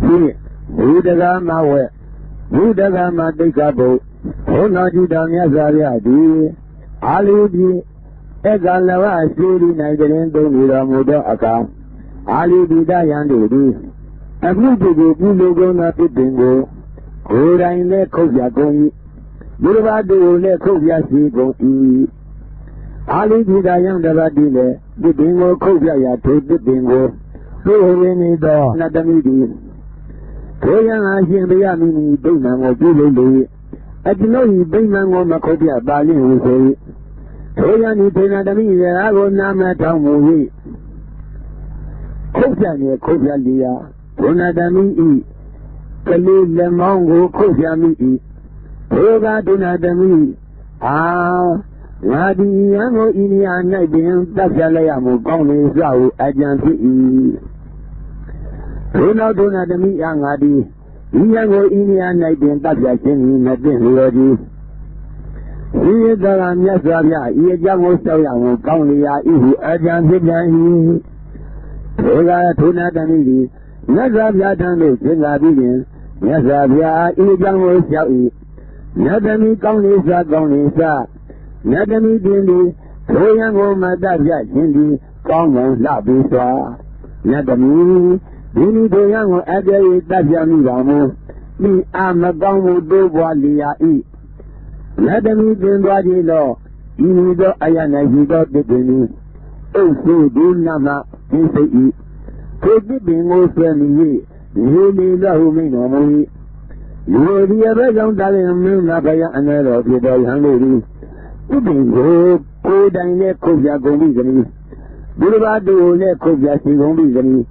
Budagama, Budagama, Dekabo, Honajida Yazariadi, Alibi, Egalava, Siri, Nigerendo, Miramuda Aka, Alibi Dayandi, and Lugona Pingo, Kura in the Kovia Goni, Burvadu, Le Kovia Sigo, Alibi Dayandavadile, the Bingo Kovia, take the Bingo, so any door, not the meeting. Toya Asian Bayamini, Bayman or Julie, as you know, Bayman or Macopia, Bali, we say. Toya Nipenadami, I will not matter movie. Kofia, Kofia Lia, Donadami, Kali Lemongo, Kofia Mi, Toga Donadami, Nadi Yango Inia Nabin, Tasalayamo, Goni Zao, Agency. Dona the meat young Adi, Yango Indian night in Tajakin, Nadin Lodi. He is the Yasavia, Yago Sayang, Kaunia, Ihu, Ajan Hidani. Toga Tuna the Midi, Yazavia Tando, Zingabian, Yazavia, Ijango Sai, Nadami Kaunisa, Kaunisa, Nadami Dindi, Toyango Madavia, Hindi, Kaunga, Labisa, Nadami. Dini Doyango Ade Tajami Ramo, me Amabango Dovalia E. Nadami Dendwadi law, Inido Ayana Hido de Deni. Oh, so do Nama, Nisi. Could be bingo family, really love me no more. You will be a regular darling, Nabaya and Ero, the young lady. You bingo, cold and let Kovia go with me. Boulevard, let Kovia see go with me.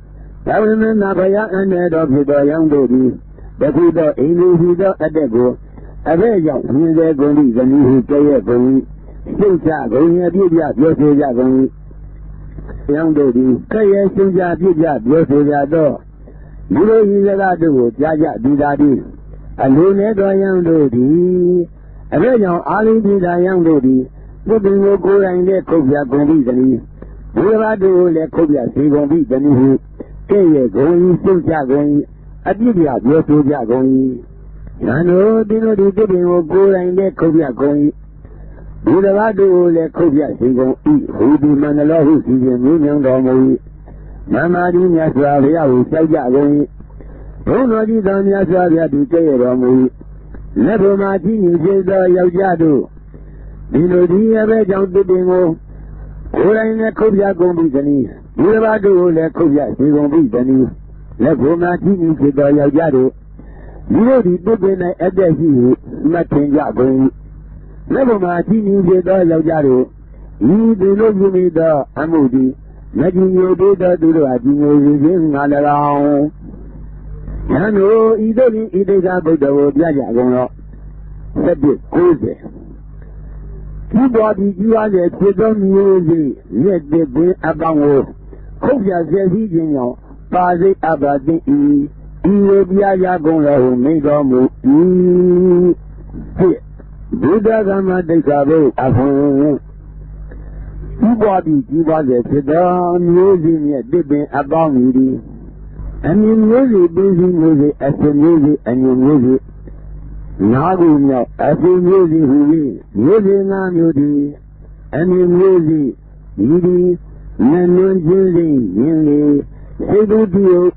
Government Nabaya and head of the young lady, the Buddha English Adego, a very young, they're going to who pay for me. Still going at you, young lady, Kaya Suja Bija, Yosia door. You know, he's a lot of Jaja Didadi, a lunar young lady, a very young Ali Dida young lady, putting no go and let Kovia go easily. Whoever do let Kovia see go be the new. Kaya going, Suja going, a Dibia, Yosia going. Nano, Dino Dibin will go and let Kovia going. Budavado let Kovia see go eat, who be Manala who sees him, Union Domoy. Mamma Dinia Savia who say ya going. Don't know Dania Savia to say Romoy. Never Martini says the Yajado. Dino Dia Rejan Dibingo. Ora in a Kovia going to be Budavado let Kovia see go be Dani. Let go Martini says the Yajado. You know the Dibin at the hill, nothing going. Never Martini says the Yajado. You do not give me the Amudi. Making your data to the Adino all around. Yano, it is about the word Yajagono. Said it, Jose. You body, you are the children music, let the bring about. Kovia says he didn't Pazi Abadi E. will be Yajagono who made a move. Buddha Gama de Cabo, a home. You body, you was a sedan using it, dipping about me. And you music, busy music, as the music, and your music. Nagunya, as the music, who is, music, and you and your music, you Nanon Julie, Yili, Sedu Dio,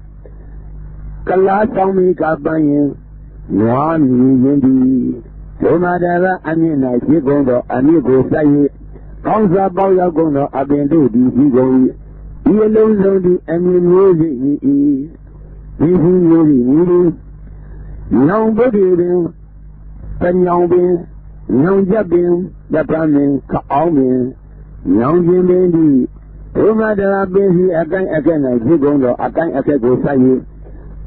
Kalasami Kabayan, Noam Yindi, Somadara, Amina, Chigondo, Amigo Saye. Kansa Bauya Gono Abendo di Higoi, Yellow Zodi and music is music, young body, young bin, young jabbing, the Pramin, Kaomin, young Jimbendi, Romadara Benzi again, Higondo, a kind of Ego Saye,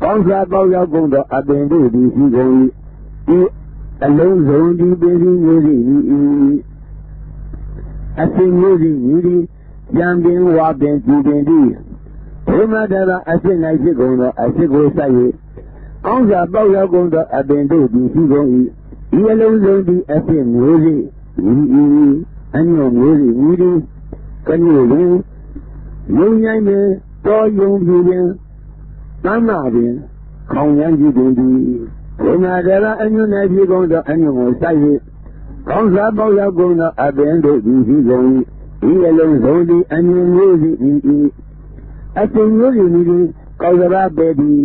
Kansa Bauya Gono Abendo di Higoi, alone Zodi Benzi music. I see music, Yambin, Wabin, Jubendi. Romadara, I say, I say, go, I say, go, say, Kansa Bauya Gondo, Abendo, the Higoi, Yellow Zodi, I say, music, and your music, can you win? Young Yame, Toy Young Julian, Mamma, ခေါင်းရန်ကြည့်တင်သည်ဘုရားတရားအညွန့်နဲ့ပြေကုန်သောအညွန့်ကိုစိုက်၍ကောင်းစားပေါရောက်ကုန်သောအပင်တို့သည်ရှိကုန်၏ဒီအလုံးစုံသည်အညွန့်မျိုးစီ၏အစဉ်မျိုးစီသည်ကောင်းစားပေသည်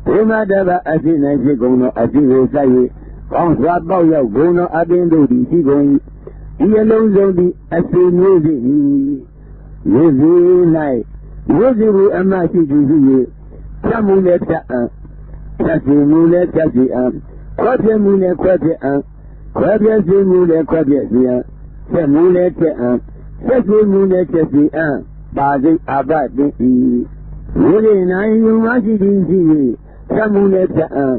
ဘုရားတရားအစဉ်၌ဖြစ်ကုန်သောအစဉ်ကိုစိုက်၍ကောင်းစားပေါရောက်ကုန်သောအပင်တို့သည်ရှိကုန်၏ဒီအလုံးစုံသည်အစဉ်မျိုးစီမျိုးစီ၌မျိုးစီကိုအမရှိသူရှိ၍ဖြတ်မှုလည်းဖြတ်အံ့ဖြတ်စီမှုလည်းဖြတ်စီအံ့ခွဲပြမှုလည်းခွဲပြအံ့ခွဲပြစီမှုလည်းခွဲပြစီအံ့ဖြတ်မှုလည်းဖြတ်အံ့ဖြတ်စီမှုလည်းဖြတ်စီအံ့ပါစိတ်အပတိဤမျိုးရင်းနိုင်ယုံမရှိသည်ရှိ၍ဖြတ်မှုလည်းဖြတ်အံ့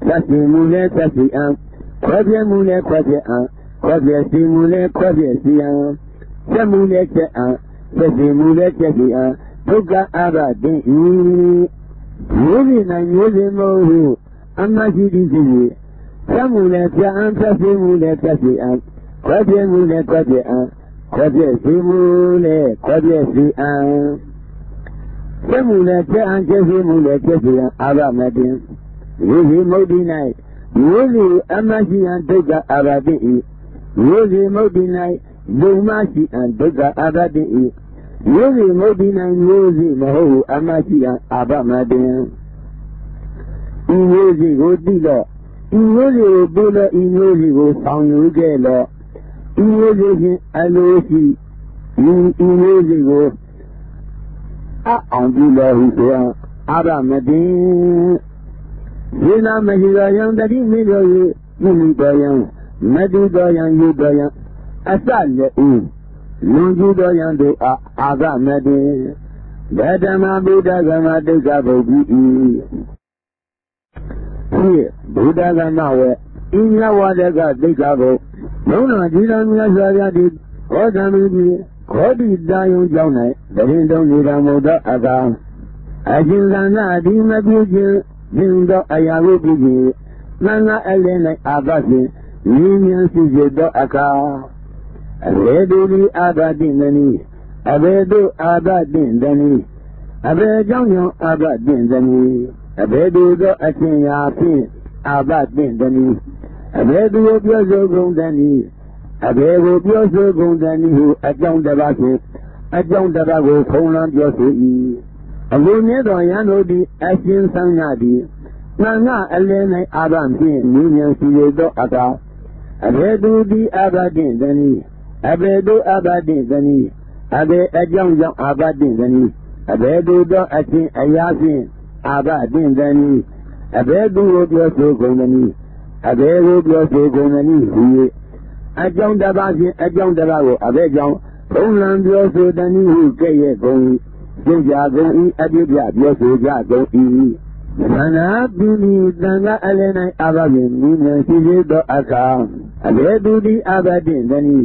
ဖြတ်စီမှုလည်းဖြတ်စီအံ့ခွဲပြမှုလည်းခွဲပြအံ့ခွဲပြစီမှုလည်းခွဲပြစီအံ့ဖြတ်မှုလည်းဖြတ်အံ့ဖြတ်စီမှုလည်းဖြတ်စီအံ့ဒုက္ခအပတိဤမျိုးရင်းနိုင်မျိုးစင်မဟုတ်အမရှိသည်ရှိ၍ဖြတ်မှုလည်းဖြတ်အံ့ဖြတ်စီမှုလည်းဖြတ်စီအံ့ခွဲပြမှုလည်းခွဲပြအံ့ခွဲပြစီမှုလည်းခွဲပြစီအံ့ဖြတ်မှုလည်းဖြတ်အံ့ဖြတ်စီမှုလည်းဖြတ်စီအံ့အာဘမတင်ဝိဇိမုတ်တိ၌မျိုးစီအမရှိအံဒုက္ခအပတိဤမျိုးစီမုတ်တိ၌ဒုမရှိအံဒုက္ခအပတိဤမျိုးစီမုတ်တိ၌မျိုးစီမဟုတ်အမရှိအံအာဘမတင်ဤမျိုးစီကိုသိတော့ဤမျိုးစီကိုသိတော့ဤမျိုးစီကိုဆောင်ယူခဲ့တော့ဤမျိုးစီချင်းအလိုရှိဤမျိုးစီကိုအောင်ပြီးတော့ဟူဆိုအာဘမတင်ဒီနာမရှိတော်ယံတတိမိတော်၍ပြုမိတော်ယံမတိတော်ယံယူတော်ယံအစလည်းဥလွန်ကျူးတော်ယံတို့အာဂမတိဗဒမဗုဒ္ဓဂမဒုက္ခဗုဒ္ဓဤဘုဒ္ဓဂမဝေဣညဝဒကဒုက္ခဗုဒ္ဓဘုံတော်ဒီတော်မြတ်စွာဘုရားသည်ဟောတော်မူပြီးခောတိတာယုံကြောင်း၌တရင်တုံးနေတော်မူသောအကောင်အရှင်ကံကဒီမပြုခြင်းမြင်သောအရာကိုပြုခြင်းသံဃာအလင်း၌အာဘဖြင့်ဉာဏ်ဉာဏ်ရှိစေသောအခါအဘေတုဒီအာဘတိမနီအဘေတုအာဘတိတနီအဘေကြောင့်ကြောင့်အာဘတိတနီအဘေတုသောအရှင်ရာဖြင့်အာဘတိတနီအဘေတုကိုပြောဆိုကုန်တနီအဘေကိုပြောဆိုကုန်တနီဟုအကြောင်းတစ်ပါးဖြင့်အကြောင်းတစ်ပါးကိုခုံလန်းပြောဆို၏အခုမြတ်တော်ယံတို့သည်အရှင်သံဃာသည်သံဃာအလင်း၌အာဘဖြင့်ဉာဏ်ဉာဏ်ရှိရသောအခါအဘေတုသည်အာဘတိတနီအဘေတုအာဘတိတနီအဘေအကြောင်းကြောင့်အာဘတိတနီအဘေတုသောအရှင်အရာဖြင့်အာဘတိတနီအဘေတုကိုပြောဆိုကုန်တနီအဘေကိုပြောဆိုကုန်တနီဟူ၍အကြောင်းတစ်ပါးဖြင့်အကြောင်းတစ်ပါးကိုအဘေကြောင့်ဘုံလံပြောဆိုတနီဟုကဲ့ရဲ့ကုန်၏သိကြကုန်၏အပြည့်ပြပြောဆိုကြကုန်၏သန္နာပိနိသံဃာအလင်း၌အာဘဖြင့်ဉာဏ်ဉာဏ်ရှိစေသောအခါအဘေတုတိအာဘတိတနီ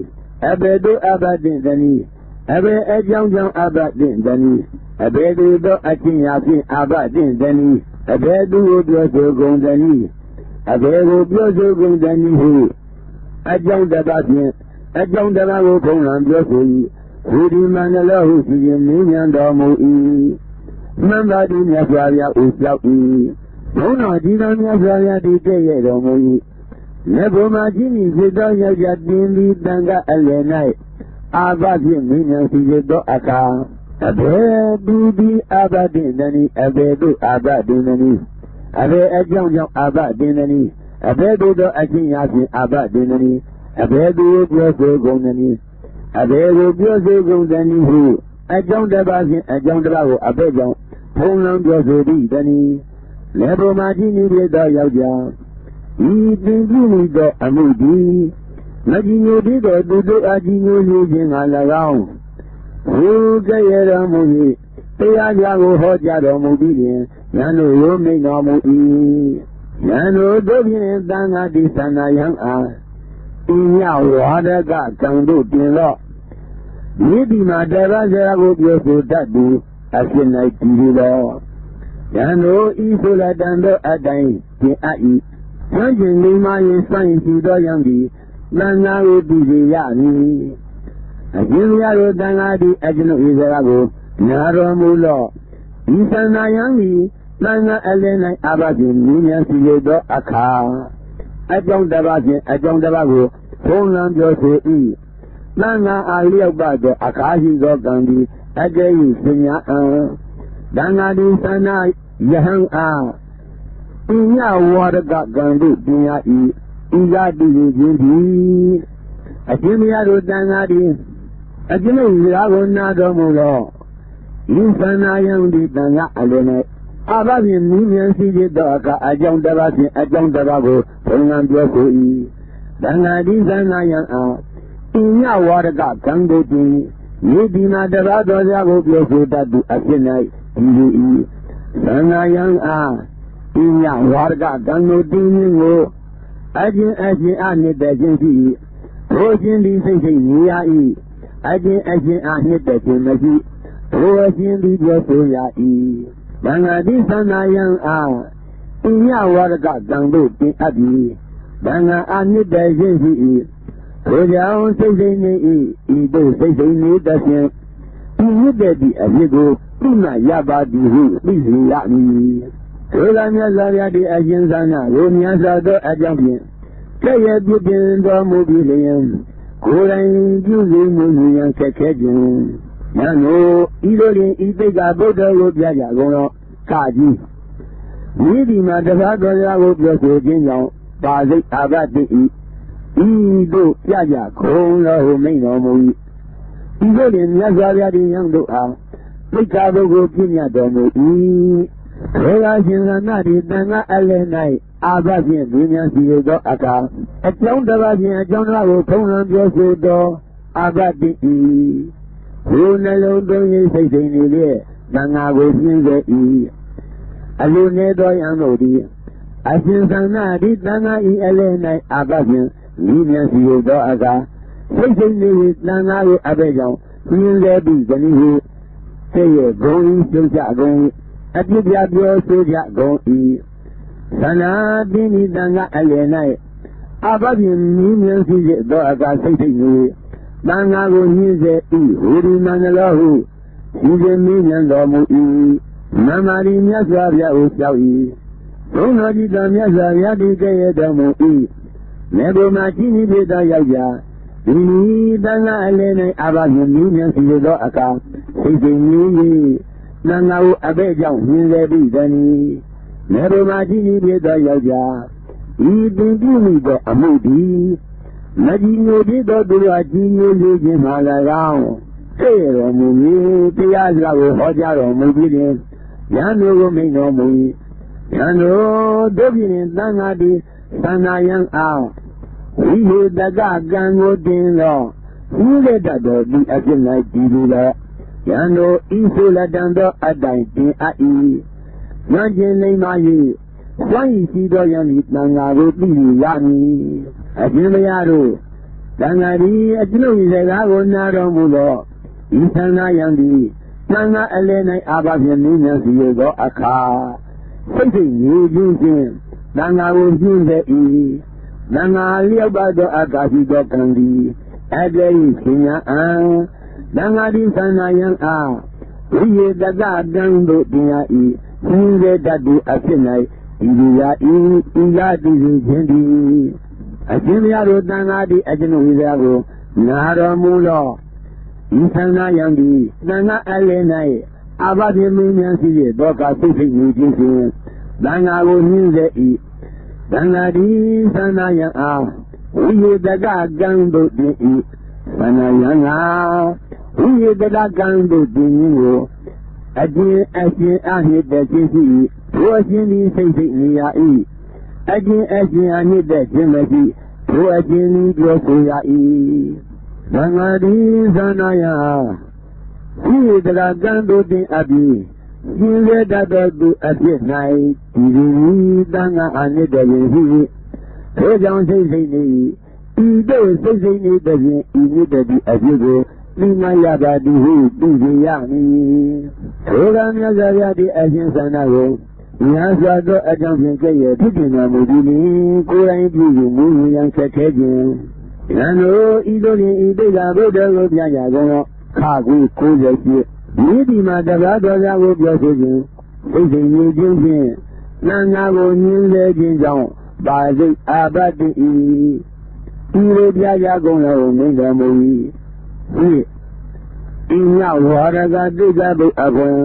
အဘေတုအာဘတိတနီအဘေအကြောင်းကြောင့်အာဘတိတနီအဘေတုသောအချင်းရာဖြင့်အာဘတိတနီအဘေတုကိုပြောဆိုကုန်တနီအဘေကိုပြောဆိုကုန်တနီဟုအကြောင်းတစ်ပါးဖြင့်အကြောင်းတစ်ပါးကိုဘုံလံပြောဆို၏ဝိဓိမန္တလောဟုရှိခြင်းမြင်ဉဏ်တော်မူ၏မန္တာတိမြတ်စွာဘုရားဥလျှောက်၏ဘုန်းတော်ဒီတော်မြတ်စွာဘုရားတည်တဲ့ရတော်မူ၏လက်ဘုံမှာကြီးကြီးဖြစ်သောယောက်ျားတင်ပြီးတန်ခါအလယ်၌အာဘဖြင့်မြင်ဉဏ်ရှိသောအခါအဘေတုတိအာဘတိတနီအဘေတုအာဘတိတနီအဘေအကြောင်းကြောင့်အာဘတိတနီအဘေတုသောအချင်းရာဖြင့်အာဘတိတနီအဘေတုကိုပြောဆိုကုန်တနီအဘေကိုပြောဆိုကုန်တနီဟုအကြောင်းတစ်ပါးဖြင့်အကြောင်းတစ်ပါးကိုအဘေကြောင့်ဖုံးလန်းပြောဆိုသည့်တနီလက်ပေါ်မှာကြီးကြီးဖြစ်သောယောက်ျားဤတင်ပြုမိသောအမှုသည်မကြီးညိုသေးသောသူတို့အကြီးညိုနေခြင်းက၎င်းဟူကဲ့ရတော်မူ၏တရားကြားကိုဟောကြားတော်မူပြီးရင်ဉာဏ်တို့ရိုးမိန်တော်မူ၏ဉာဏ်တို့တို့ဖြင့်သံဃာတိသန္နာယံအားဤညဝါဒကကံတို့တင်တော့ဤဒီမှာတရားစရာကိုပြောဆိုတတ်သူအဖြစ်၌တည်သောဉာဏ်တို့ဤဆိုလက်တန်သောအတိုင်းပြင်အပ်၏ဉာဏ်ရှင်မိမရင်စွန့်ရှိသောယံသည်သံဃာကိုတည်စေရမည်အရှင်ဘုရားတို့သံဃာသည်အကျွန်ုပ်ဤစကားကိုနာတော်မူလောဤသန္နာယံသည်သ Nanga Elena Abadin, Nina Sido Aka. I don't Dabajin, I don't Dabago, Tonland Jose. Nanga Alia Bado, Akahi Gandhi, Again, Sinya. Dangadi Sana, Yahan A. Inya water got Gandu, Dinya E. Iga Digi. Ajimiado Dangadi. Ajimiado Nagamulo. Insana Yang di Danga Alene. Ababin Nimian Sidi Doka, Ajong Dabasi, Ajong Dabago, Tongan Jose. Dangadi Sana Yang A. Inya water got Gandu Di. Yedina Dabado Yago Yosu Dadu Asinai. Sana Yang A. Inya warga Gandu Dingo. Ajin Ani Dajin. Rojin Di Sing Nia. Ajin Ani Dajin. Rojin Di Josuya. Dangadi Sana Yang A. Inya warga Gandu Din Abi. Danga Ani Dajin. Roja Sing Ido Sing Dajin. Immediately Abigo. Puna Yabadi who is Yami. Rolania Zaria Agent Zana, Romia Zado Ajampian. Kaya Bidin the Mobilian. Koran using Muzian Kakajin. Nano, Idolin Ipega Boda Robiaga, Gono, Kaji. Nidi Madavaga Robiago, Bazi Abati. Ido Yaja, Kona, Homeno Mui. Idolin Yazaria Young Doa. Picabo Guinia Domo E. Relation Nadi Danga Alenai, Abazian, Union Sido Aka. A town Dabazian, a John Lago, Tonan Josudo, Abati E. Runalo Doye Saying, Danga with E. Alunedo Yanodi. I think Sanadi Danga E. Alenai, Abazian, Union Sido Aka. Saying with Danga Abejon, Queen Lady, Gani. Say going to going, at the Diablo Soja going. Sana Dini Danga Alena. Ababin Minion Sije Doga Saying. Danga will use it, Uri Manalahu. Sije Minion Domu E. Mamari Yazavia Usawi. Ronadi Damia di Gay Domu E. Nebo Martini Beda Yaja. Ini Danga Alena Ababin Minion Sije Doga. Saying, Nangau Abejang, Hinlebi Dani, Never Martini Beda Yaja, Even Dini the Amudi, Nadino Dido Duratino Legin Malaround, Sayro Mumi, Piazza Hojaro Mobile, Yano Romano Mui, Yano Dobin Dangadi, Sanayang Out. We heard the Gagan Din Law, who let that be as a night Dila. Yano Isula Dando Adaiti Ai. Najin Lemayi. Why is he doing it? Nangaru Yami. Ajimayaro. Dangari, Ajino is a Lago Naramulo. Isana Yandi. Nanga Elena Abavian Diego Aka. Something you using. Nangaru Yunde. Nanga Liabado Agasi Dokandi. Agay Kenya. Dangadi Sanayang A. We the garden do Dinai. He that do Asinai. India Jendi. Ajimiaro Dangadi Ajino Nara Mulo. Isanayandi. Danga Alenai. Abadi Minian Doka Sufi Nujin. Dangago Ninde. Dangadi Sanayang A. We the garden do Dinai. Sanayang A. We the Gando Dingo. Again, I hit the Jesse. Watching the Saint Nia. Again, I need the Jimmy. Watching Josuya E. Dangadi Zanaya. We the Gando Din Abi. He read that do at night. He Danga and the He don't say he does say he doesn't immediately as you go. Nimayaba di hu di yami. Program Yazaria di Agent Sanago. Yazado Agent Kaya Pidina Mudini, Koran Blue, and Sakajin. Yano, Idoni, Idega, Boda, Yago, Kagu, Koya, Nidi Madavada, Yago, စိတ်စိတ်နေခြင်းဖြင့်သံဃာကိုညှင်းဆဲခြင်းကြောင့်ပါစိတ်အာဘတိဤဒီလိုပြကြကုန်လို့မိန့်တော်မူ၏ဤညဝါရကတိကဘုအခွင့်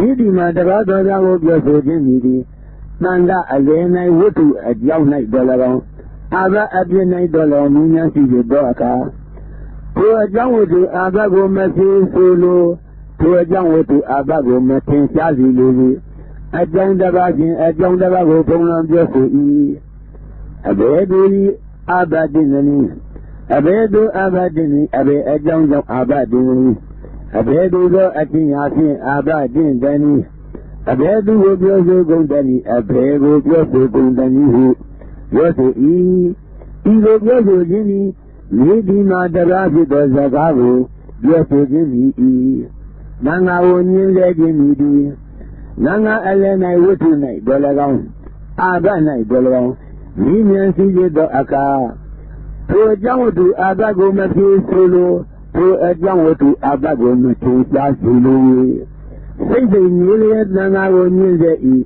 ဤဒီမှာတပါးတော်သားကိုပြောဆိုခြင်းမည်သည်တန်ခါအလယ်၌ဝတ္ထုအကြောင်း၌တော်၎င်းအာဘအပြစ်၌တော်၎င်းမြညာရှိသောအခါထိုအကြောင်းဝတ္ထုအာဘကိုမသိဆိုလိုထိုအကြောင်းဝတ္ထုအာဘကိုမထင်ရှားစီလို၏အကြောင်းတစ်ပါးချင်းအကြောင်းတစ်ပါးကိုပုံလံပြောဆို၏အဘယ်သူဤအာဘတိနနီအဘယ်သူအာဘတိနီအဘယ်အကြောင်းကြောင့်အာဘတိနီအဘယ်သူသောအချင်းအားဖြင့်အာဘတိတနီအဘယ်သူကိုပြောဆိုကုန်တနီအဘယ်ကိုပြောဆိုကုန်တနီဟုပြောဆို၏ဤလိုပြောဆိုခြင်းသည်မြေဒီမှာတရားဖြစ်သောစကားကိုပြောဆိုခြင်းသည်၏သံဃာကိုညှင်းဆဲခြင်းသည်သံဃာအလယ်၌ဝတ္ထု၌တော်၎င်းအာဘ၌တော်၎င်းမြည်မြန်စီရသောအခါထိုအကြောင်းဝတ္ထုအာဘကိုမဖြေဆိုလိုထိုအကြောင်းဝတ္ထုအာဘကိုမထင်ရှားစီလိုစိတ်စိတ်နေလျက်သံဃာကိုညှင်းဆဲ၏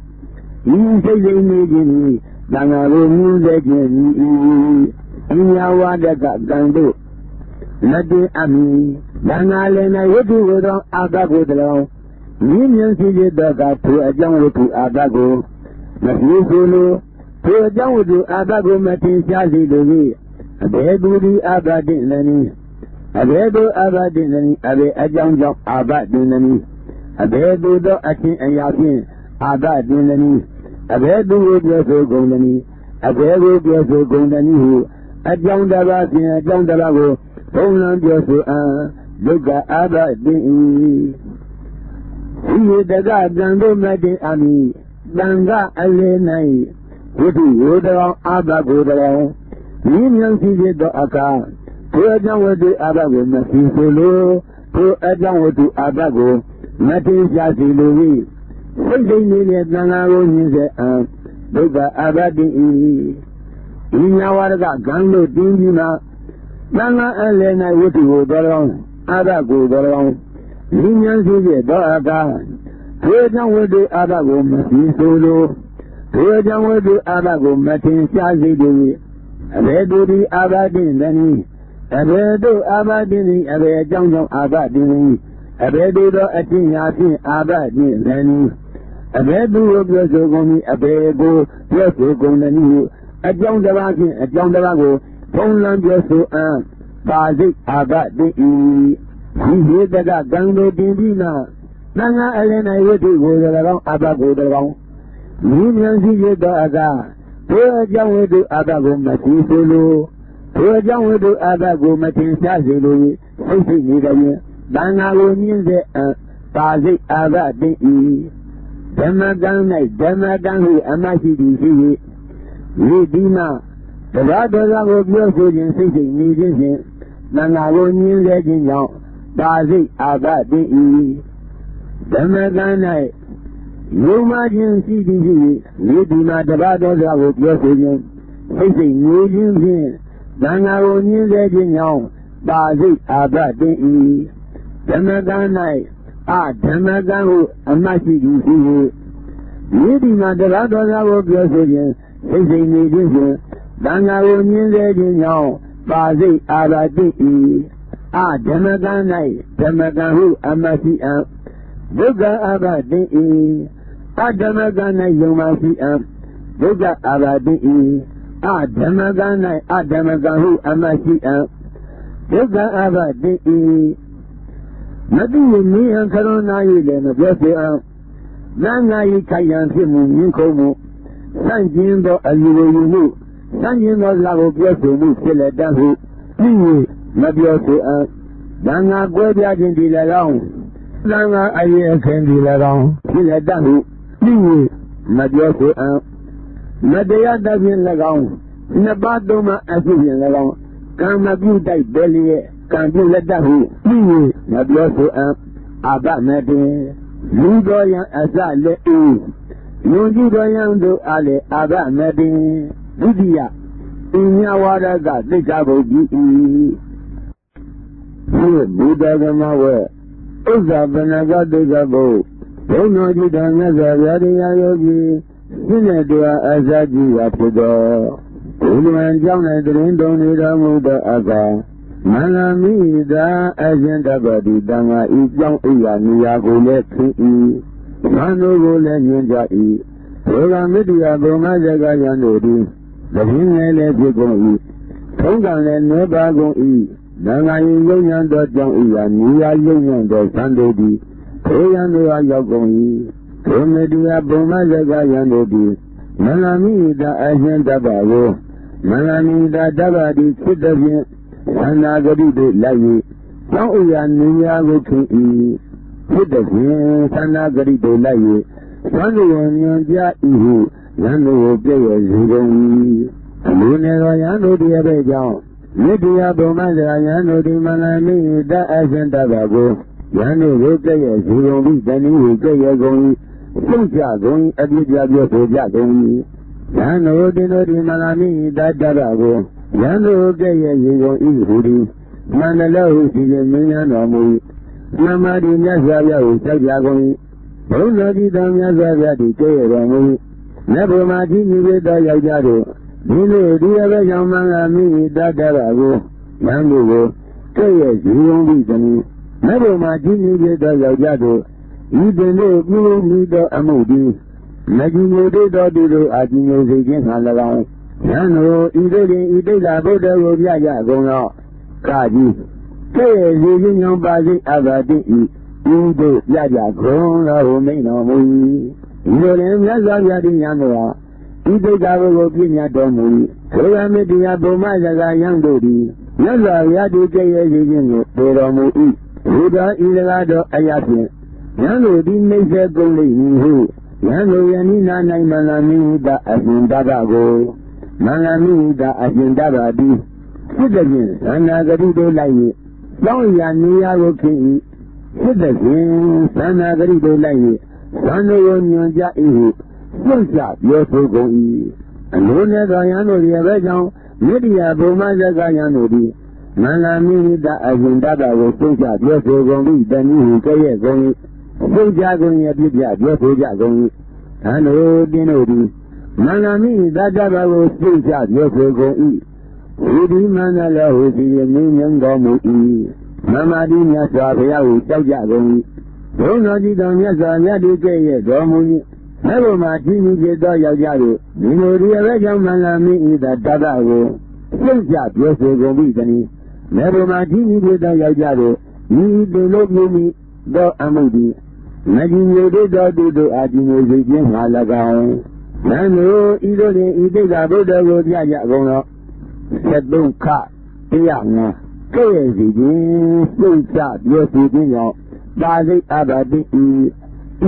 ဤစိတ်စိတ်နေခြင်းသည်သံဃာကိုညှင်းဆဲခြင်းသည်အညာဝါဒကကံတို့လက်တည်အမိသံဃာလည်း၌ဝတ္ထုကိုသောအာဘကိုတလောမြည်မြန်စီရသောအခါထိုအကြောင်းဝတ္ထုအာဘကိုမဖြေဆိုလိုထိုအကြောင်းဝတ္ထုအာဘကိုမထင်ရှားစီလို၏အဘယ်သူသည်အာဘတိနနီအဘယ်သူအာဘတိနနီအဘယ်အကြောင်းကြောင့်အာဘတိနနီအဘယ်သူသောအချင်းအရာဖြင့်အာဘတိနနီအဘယ်သူကိုပြောဆိုကုန်သနည်းအဘယ်ကိုပြောဆိုကုန်သနည်းဟုအကြောင်းတစ်ပါးဖြင့်အကြောင်းတစ်ပါးကိုဘုံလံပြောဆိုအံဒုက္ခအာဘတိဤဤတကကံတို့မတင်အမိတန်ကအလယ်၌ဝိတုဝတောအာဘကိုတောဤမြတ်ရှိသောအခါထိုအကြောင်းဝတ္ထုအာဘကိုမသိဆိုလိုထိုအကြောင်းဝတ္ထုအာဘကိုမသိရှားစီလို၏စိတ်သိနေတဲ့သံဃာကိုညှင်းဆဲအံဒုက္ခအာဘတိဤညာဝရကကံတို့တင်းပြီးမှသံဃာအလယ်၌ဝတ္ထုကိုတောအာဘကိုတောဤမြတ်ရှိသောအခါထိုအကြောင်းဝတ္ထုအာဘကိုမသိဆိုလိုထိုအကြောင်းဝတ္ထုအာဘကိုမထင်ရှားစေသည်အဘယ်သူဒီအာဘတိသနည်းအဘယ်သူအာဘတိနည်းအဘယ်အကြောင်းကြောင့်အာဘတိနည်းအဘယ်သူသောအချင်းရာဖြင့်အာဘတိသနည်းအဘယ်သူကိုပြောဆိုကုန်၏အဘယ်ကိုပြောဆိုကုန်သနည်းအကြောင်းတစ်ပါးဖြင့်အကြောင်းတစ်ပါးကိုဖုံးလန်းပြောဆိုအံပါစိတ်အာဘတိဤဒီတကကံတို့တင်ပြီးမှသံဃာအလယ်၌ဝတ္ထုကို၎င်းအာဘကို၎င်းမြည်မြန်စီရသောအခါထိုအကြောင်းဝတ္ထုအာဘကိုမသိဆိုလိုထိုအကြောင်းဝတ္ထုအာဘကိုမထင်ရှားစေလိုစိတ်စိတ်နေကြရင်သံဃာကိုညှင်းစေပါစိတ်အာဘတိဤဓမ္မကံ၌ဓမ္မကံဟုအမရှိသည်ရှိ၏ဤဒီမှာတပါးတော်ကိုပြောဆိုခြင်းစိတ်စိတ်နေခြင်းဖြင့်သံဃာကိုညှင်းစေခြင်းကြောင့်ပါစိတ်အာဘတိဤဓမ္မကံ၌ယုံမှခြင်းရှိသည်ရှိ၏ဤဒီမှာတပါးတော်ကိုပြောဆိုခြင်းစိတ်စိတ်နေခြင်းဖြင့်သံဃာကိုညှင်းစေခြင်းကြောင့်ပါစိတ်အာဘတိဤဓမ္မကံ၌ဓမ္မကံဟုအမရှိသည်ရှိ၏ဤဒီမှာတပါးတော်ကိုပြောဆိုခြင်းစိတ်စိတ်နေခြင်းဖြင့်သံဃာကိုညှင်းဆဲခြင်းကြောင့်ပါစိတ်အာဘတိဤဓမ္မကံ၌ဓမ္မကံဟုအမရှိအံဒုက္ခအာဘတိဤဓမ္မကံ၌ယုံမရှိအံဒုက္ခအာဘတိဤဓမ္မကံ၌ဓမ္မကံဟုအမရှိအံဒုက္ခအာဘတိဤမတိမီဟံခရဏာယိလည်းမပြောစေအံသံဃာယိခိုင်ရန်ဖြစ်မှုမြင်ခုံးမှုစန့်ကျင်သောအလူကိုယူမှုစန့်ကျင်သောလာကိုပြောဆိုမှုဖြစ်လက်တတ်ဟုပြီး၍မပြောဆိုအံသံဃာကွဲပြားခြင်းဒီ၎င်းသံဃာအရေးအခင်းဒီ၎င်းဖြစ်လက်တတ်ဟုပြီး၍မပြောဆိုအံမတရားတတ်ဖြင့်၎င်းနှစ်ပါးသုံးပါးအဖြစ်ဖြင့်၎င်းကံမပြုတိုက်ပဲလျက်ကံပြုလက်တတ်ဟုပြီး၍မပြောဆိုအံအာဘမတေလူတော်ယံအစလက်ဤယုံကြည်တော်ယံတို့အားလည်းအာဘမတေဒုတိယပညာဝါဒကသိက္ခာပုဒ်ကြီးဤဘုဒ္ဓဂမဝေဥစ္စာပဏကသိက္ခာပုဒ် ဘုံတော်ကြည်တော်မြတ်စွာဘုရားတရားယောဂီစိနဲ့တရားအစကြီးရာဖြစ်တော်ဘုရားကြောင့်လည်းတရင်တုံနေတော်မူသောအကောင်မန္လာမိသာအရှင်တပ္ပတိတံဃာဤကြောင့်အိယာနေရာကိုလည်းခင်း၏မန္တို့ကိုလည်းညွှန်ကြ၏ဘုရားမတ္တရားဘုံမဇဂယံတို့သည်တရင်လည်းဖြစ်ကုန်၏ထုံးကံလည်းနည်းပါကုန်၏တံဃာဤယုံညံသောကြောင့်အိယာနေရာယုံညံသောသံတို့သည်ခေယံတို့အားရောက်ကုန်၏ဘုမတရားဘုံမဇဂယံတို့သည်မန္လာမိသာအရှင်တပ္ပကိုမန္လာမိသာတပ္ပတိဖြစ်သည်ဖြင့်သန္တာဂတိတို့လိုက်၍ကျောင်းအိယာနေရာကိုခင်း၏ဖြစ်သည်ဖြင့်သန္တာဂတိတို့လိုက်၍သံဃာညွန်ကြ၏ဟုယံတို့ကိုပြည့်ရစေကုန်၏အလိုနေသောယံတို့တည်းပဲကြောင့်မြတ္တရားဘုံမဇဂယံတို့သည်မန္လာမိသာအရှင်တပ္ပကိုယံတို့ကိုပြည့်ရစေကုန်၏တဏှိကိုပြည့်ရကုန်၏ပြုတ်ကြကုန်၏အပြစ်ပြပြောဆိုကြကုန်၏ယံတို့တင်တို့ဒီမန္လာမိသာတပ္ပကိုယံတို့ပြည့်ရစေကုန်၏ဟူသည်မန္တလောဟုစီရင်မင်းများတော်မူ၏နမတိမြတ်စွာဘုရားကိုကြောက်ကြကုန်၏ဘုံတော်ကြီးတော်မြတ်စွာဘုရားသည်ကြည့်ရတော်မူ၏နတ်ဘုမာကြီးညီပေသောယောက်ျားတို့ဒီလိုဒီအဘကြောင့်မန္လာမိသာတပ္ပကိုယံတို့ကိုကြည့်ရစေကုန်၏တည်းနတ်ဘုမာကြီးညီပေသောယောက်ျားတို့ဤပင်တို့ပြုမိသောအမှုသည်မကြီးညိုသောသူတို့အာကြီးညိုစေခြင်းဟာ၎င်းယံတို့ဤတို့တွင်ဤတိတ်တာဗုဒ္ဓကိုပြကြကုန်သောကာကြီးကဲ့ရဲ့ရေခြင်းကြောင့်ပါစိအဘာတိဤတို့ပြကြကုန်သောဟုမိန်တော်မူ၏ဤလိုတွင်မြတ်စွာဘုရားသည်ယံတို့ဟာဤတိတ်တာကိုပြညာတော်မူ၏ခေယမတရားဘုံမဇဂယံတို့သည်မြတ်စွာဘုရားသည်ကဲ့ရဲ့ရေခြင်းကိုပေတော်မူ၏ဘုရားဤလကားတော်အရာဖြင့်ယံတို့သည်နှိမ့်ဆက်ကုန်လိမ့်မည်ဟုယံတို့ယနေ့နာ၌မန္လာမိသာအရှင်တပ္ပကိုမန္လာမိသာအရှင်တပ္ပသည်ဖြစ်သည်ဖြင့်သန္တာဂတိတို့လိုက်၍ကျောင်းရာနေရာကိုခင်း၏ဖြစ်သည်ဖြင့်သန္တာဂတိတို့လိုက်၍သံတို့ကိုညွန်ကြ၏ဟုပြုတ်ကြပြောဆိုကုန်၏အလိုနဲ့သောယံတို့ရဲ့ဘဲကြောင့်မြတ္တရားဘုံမဇဂယံတို့သည်မန္လာမိသာအရှင်တပ္ပကိုပြုတ်ကြပြောဆိုကုန်၏တဏှိဟုကြရဲ့ကုန်၏ပြုတ်ကြကုန်၏အပြစ်ပြပြောဆိုကြကုန်၏သံတို့တင်းတို့သည်မန္လာမိသာတပ္ပကိုပြုတ်ကြပြောဆိုကုန်၏ဝိဓိမန္တလောဟုစီရမင်းမြတ်တော်မူ၏မမတိမြတ်စွာဘုရားကိုကြောက်ကြကုန်၏ဘုန်းတော်ကြီးတော်မြတ်စွာဘုရားသည်ကဲ့ရဲ့တော်မူ၏ဘယ်လိုမှကြီးကြီးဖြစ်သောယောက်ျားတို့ဒီလိုဒီအဘကြောင့်မန္လာမိသာတပ္ပကိုပြုတ်ကြပြောဆိုကုန်ပြီတည်းဘယ်လိုမှကြီးကြီးဖြစ်သောယောက်ျားတို့ဤတို့လိုပြုမိသောအမှုသည်မကြီးညိုသောသူတို့အာကြီးညိုစေခြင်းမှာ၎င်းနံတို့ဤတို့တွင်ဤတိတ်္တဗုဒ္ဓကိုပြကြကုန်သော73ခတရားငါကဲ့ရဲ့စီခြင်းပြုတ်ကြပြောဆိုခြင်းကြောင့်ပါစိတ်အဘာတိ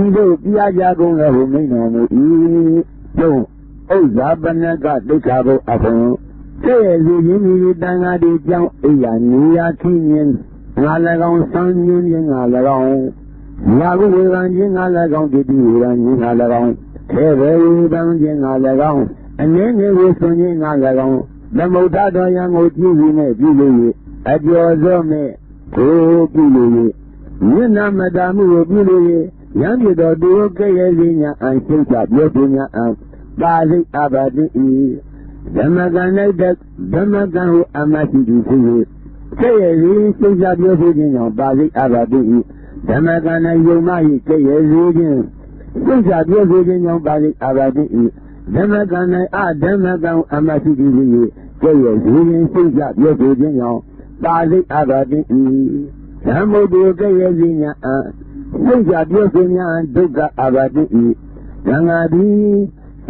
ဤတို့ပြကြကုန်သောဟုမိန်တော်မူ၏သုံးဥစ္စာပနကဒုက္ခဘုအဖုံကဲ့ရဲ့စီခြင်းဤတန်ဃာတိကြောင့်အိယာနေရာခင်းခြင်းငါ၎င်းဆန်းညင်းခြင်းငါ၎င်းမာကုဝေခံခြင်းငါ၎င်းတိတိဝေခံခြင်းငါ၎င်းခဲဘယ်ဝေခံခြင်းငါ၎င်းအနေငယ်ကိုဆွခြင်းငါ၎င်းသမုဒ္ဒတော်ယံကိုကြည့်ပြီးနဲ့ပြုလို့၍အကျော်စောမဲ့ကိုပြုလို့၍မျက်နှာမတာမှုကိုပြုလို့၍ရံပြတော်သူကဲ့ရဲ့ခြင်းညာအရှုပ်ချပြောပြညာအပါစိတ်အဘာတိဓမ္မကံ၌ဓမ္မကံဟုအမရှိသူဖြစ်၍ကဲ့ရဲ့ခြင်းရှုပ်ချပြောဆိုခြင်းကြောင့်ပါစိတ်အဘာတိဓမ္မကံ၌ယုံမ၏ကဲ့ရဲ့ခြင်းရှုပ်ချပြောဆိုခြင်းကြောင့်ပါစိတ်အဘာတိဓမ္မကံ၌အဓမ္မကံအမရှိသူဖြစ်၍ကဲ့ရဲ့ခြင်းရှုပ်ချပြောဆိုခြင်းကြောင့်ပါစိတ်အဘာတိဓမ္မုဒ္ဒေကဲ့ရဲ့ခြင်းညာအရှုပ်ချပြောဆိုညာဒုက္ခအဘာတိသံဃာသည်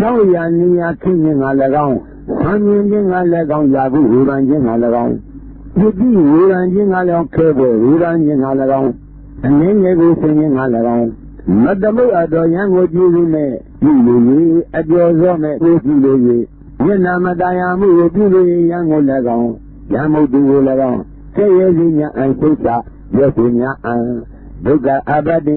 သောရာနေရာခင်းခြင်းငါ၎င်းဆံမြင်ခြင်းငါ၎င်းယာကုဝေဖန်ခြင်းငါ၎င်းပြုတိဝေဖန်ခြင်းငါ၎င်းခဲပွဲဝေဖန်ခြင်းငါ၎င်းအနေငယ်ကိုဆင်ခြင်းငါ၎င်းမတမုတ်အတော်ရန်ကိုကြည့်လို့မဲ့ပြုလို့၍အကျော်စောမဲ့ကိုပြုလို့၍မျက်နာမတရားမှုကိုပြုလို့ရန်ကို၎င်းရန်မုတ်သူကို၎င်းကဲ့ရဲ့ခြင်းညာအဆုတ်ချရွတ်သူညာအဒုက္ခအဘတိ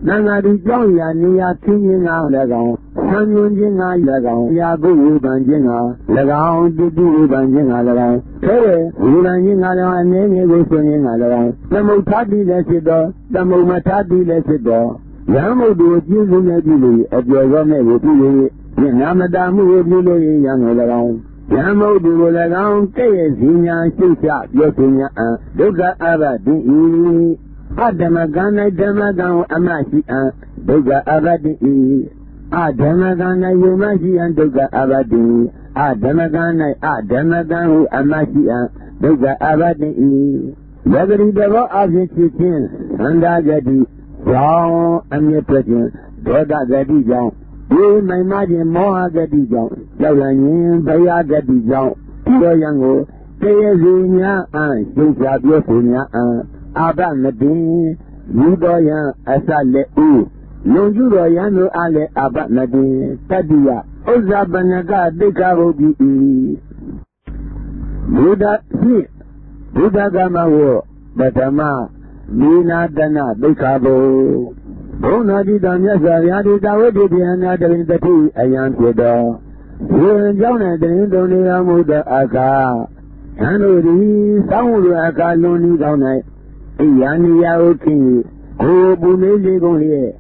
သံဃာတိကြောင့်ရာနေရာခင်းခြင်းငါ၎င်းဆံမြင်ခြင်းငါ၎င်းရာကုဝေဖန်ခြင်းငါ၎င်းတိတိဝေဖန်ခြင်းငါ၎င်းခဲဝေဖန်ခြင်းငါ၎င်းအနေငယ်ကိုဆိုခြင်းငါ၎င်းသမုဋ္ဌာတိလည်းဖြစ်သောသမုမ္မထာတိလည်းဖြစ်သော Yamudu, Jizunabili, at your Rome with you, Yamadamu with you, young around. Yamudu around, Kayazina, Shisha, Yokinya, Doga Abadi, Adamagana, Damagan, Amashi, Doga Abadi, Adamagana, Yumashi, and Doga Abadi, Adamagana, Adamagan, Amashi, Doga Abadi, Every devil of the chicken, and Agadi, John, and your president, Doga Gadi John. You may imagine more Gadi John, Yalan, Baya Gadi John, Yoyango, Kayazinia, and Shisha, Yofunia, Abanadin, Yudoyan, Asale U, Yonjudoyano Ale Abanadin, Tadia, Ozabanaga, Dekaro, Buddha, Buddha Gamawo, Batama, Nina Dana, Bekabo, Bonadi Damya, Yadi Dawidi, and other in the tea, a young widow. You and John and the Indonesia Muda Aka, Hanuri, Samu Aka, Loni Gaunai, Yani Yaoki, O Bunezi Gonlie,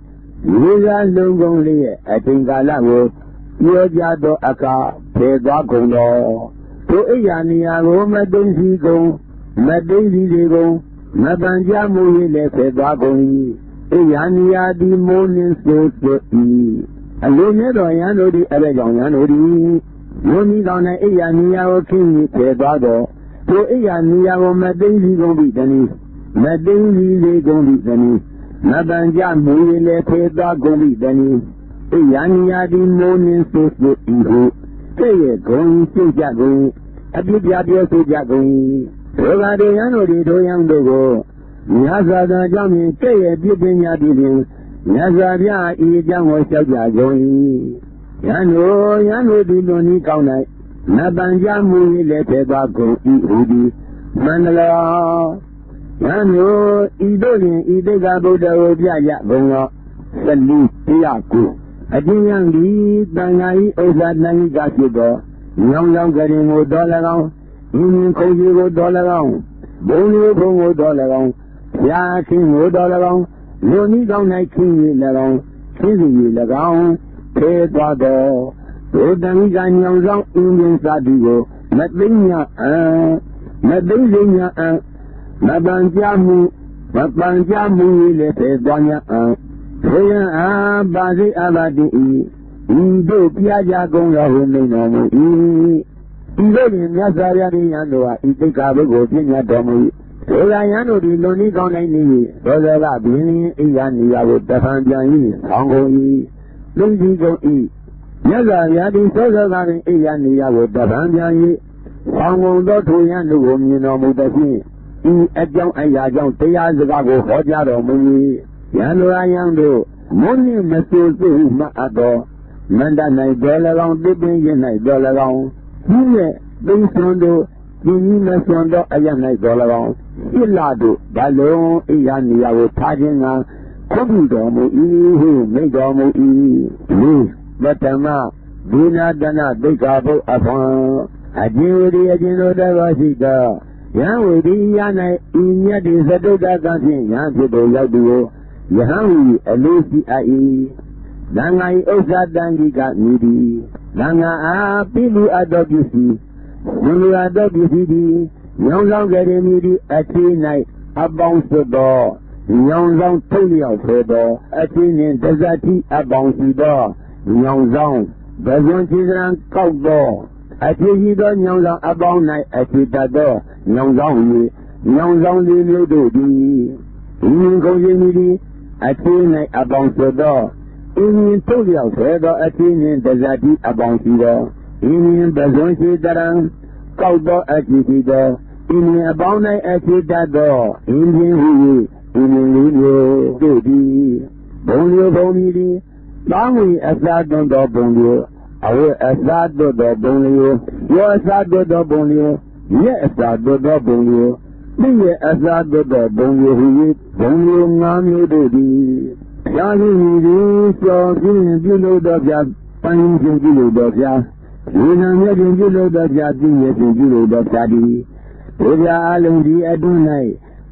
Yuza Lungonlie, I think I love Yojado Aka, Pega Gondo, to Yani Yago, Madenzi Go. Madezi go, Mabanja Mule Febagoni, Yania di Monin so e. Alone Yano di Aragon Yanodi, Yoni Donna Yania o King Febago, to Yania o Madezi go be Denis, Madezi go be Denis, Mabanja Mule Febagoni Denis, Yania di Monin so e. Say it going to Jago, a big Yabio to Jago. Rogade Yanodi do Yandogo, Yazada Jami, Kay, Bibinia Bibin, Yazabia, Ijam was Jagoi. Yano, Yano di Loni Kaunai, Nabanja Muni Letebago, Udi, Mandala, Yano, Idolin, Idegabo da Obia Bonga, Sali, Yaku, Adinyangi, Dangai, Ozadnani Gasigo, Young getting $1. In Koyo $1, Bonio Bongo $1, Yakin $1, Loni down like King Lagon, King Lagon, Pedro, Rodanigan Young Indian Sadigo, Mabinia, Mabanjamu, Lepedonia, Freya Bazi Abadi, Indo Piaja Gonga Humino. Even Yazariani Yanoa, Itikago, Pinya Domu, Orayano, the Loni Gonani, Rosa Bini, Yania with the Fanjani, Hongo, Lundigo E. Yazariani, Sosa Yania with the Fanjani, Hongo, Dotu Yanu, you know, Mutafi, E. Adjong Ayajong, Tiazago, Hojaro, Muni, Yanua Yando, Moni, Messu, Maado, Manda Night, Dipping Night, Bensondo, Dini Sondo, Ayana Dollar, Ilado, Balon, Iania, Tajina, Kobudomo, E, Medomo, E, Batama, Dina Dana, Begabo, Avon, Adiri, Adino, Davasita, Yahudi, Yana, Inia, Zadoga, Yantido, Yaduo, Yahawi, Alusi, Ai. Dangai Osa Dangi got needy. Danga Pilu Adobusi. Nulu Adobusi. Young Long getting needy at 3 night. A bounce the door. Young Long Tony of the door. A 3 in Desati a bounce the door. Young Long. The one children cock door. A 3 don Young Long a bound night at the door. Young Long. Young Long Lulu Dodi. You go needy. A 3 night a bounce the door. In Tolia, Fredo, a teen in Desati, a bouncy, in Bazonsi Daran, Caldo at Yitido, in a bounty at Yitado, Indian Hui, in Lulu, Baby, Bonio Bonidi, Longy Asado do Bonio, our Asado do Bonio, your Asado do Bonio, yes, Asado do Bonio, me Asado do Bonio, Bonio Nami Baby. Yahoo, so you the job, finding you the job. You know, you the job, you the daddy. Oya Lundi Adonai,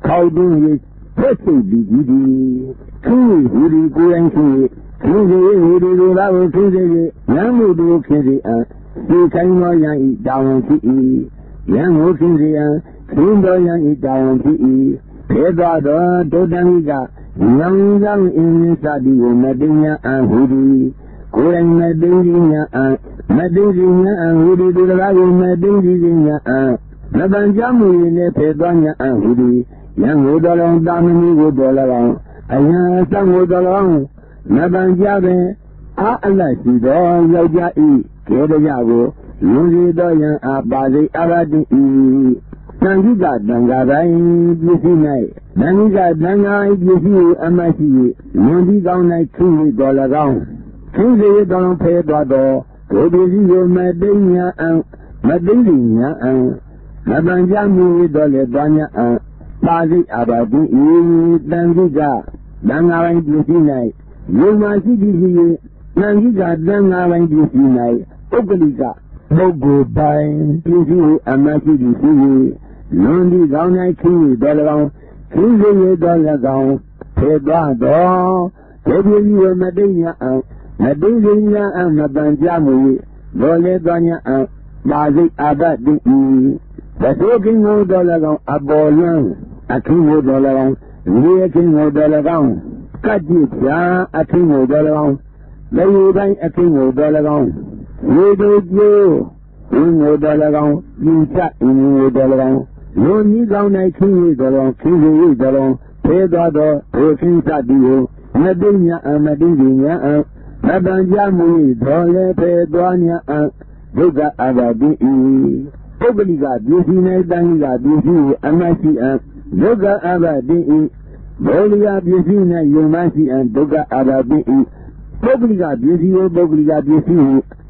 Cowboy, Pretty Biggie. 听无的固然听，听是无的如那我听是人无都听是你看我人一大问题，人无听是听到人一大问题，别抓到都当一个。yang yang ini sadi madenya hudi kurang madenya hudi dulu madenya naban jamu ini pedanya hudi yang udolong damini udolong ayah sang udolong naban jabe Allah sido yajai keda jago yuzi do yang abadi abadi Nangika dangarai bisinai, Nangika dangai bisi amasi, Yundi gaunai kini dolagau, Kini dolong pe dodo, Kobisi yo madenya Nabanjamu dole banya Bazi abadi Nangika dangarai bisinai, Yumasi bisi, Nangika dangarai bisinai, Okalika, Bogo bai, Bisi amasi bisi, Lundi gaunai kini dolagau, Kini dolagau, Pedado, Kebi yo madenya Nabanjamu, Dole banya Bazi abadi Basoking o dolagau, Abolan, Akingo dolagau, Liaking dolagau, Kaditya, Akingo dolagau, Layubai Akingo dolagau, Yedo, Ingo dolagau, Yincha Ingo dolagau, Loni gaunai kini dolong, kini dolong, Pedado, Okin Sadio, Madenya, Nabanjamu, Dole, Pedania, Duga Abadi, Obliga, Bisina, Danga, Bisi, Amasi, Duga Abadi, Bolia, Bisina, Yomasi, and Duga Abadi, Obliga, Bisi,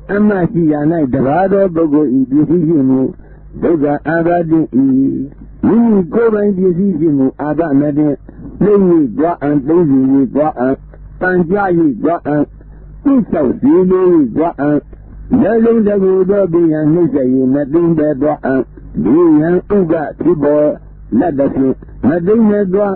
Amasi, Anai, Dorado, Bogo, Bisi, Duga Abadi, we go by Bisi, Abba Mede, Lady, Gua and Lazy, Gua, Panjayi, Gua, Isau, Sili, Gua, Yelling the Ruby and Nizay, Madin the Gua, Bian Uga, Tibo, Legacy, Madin the Gua,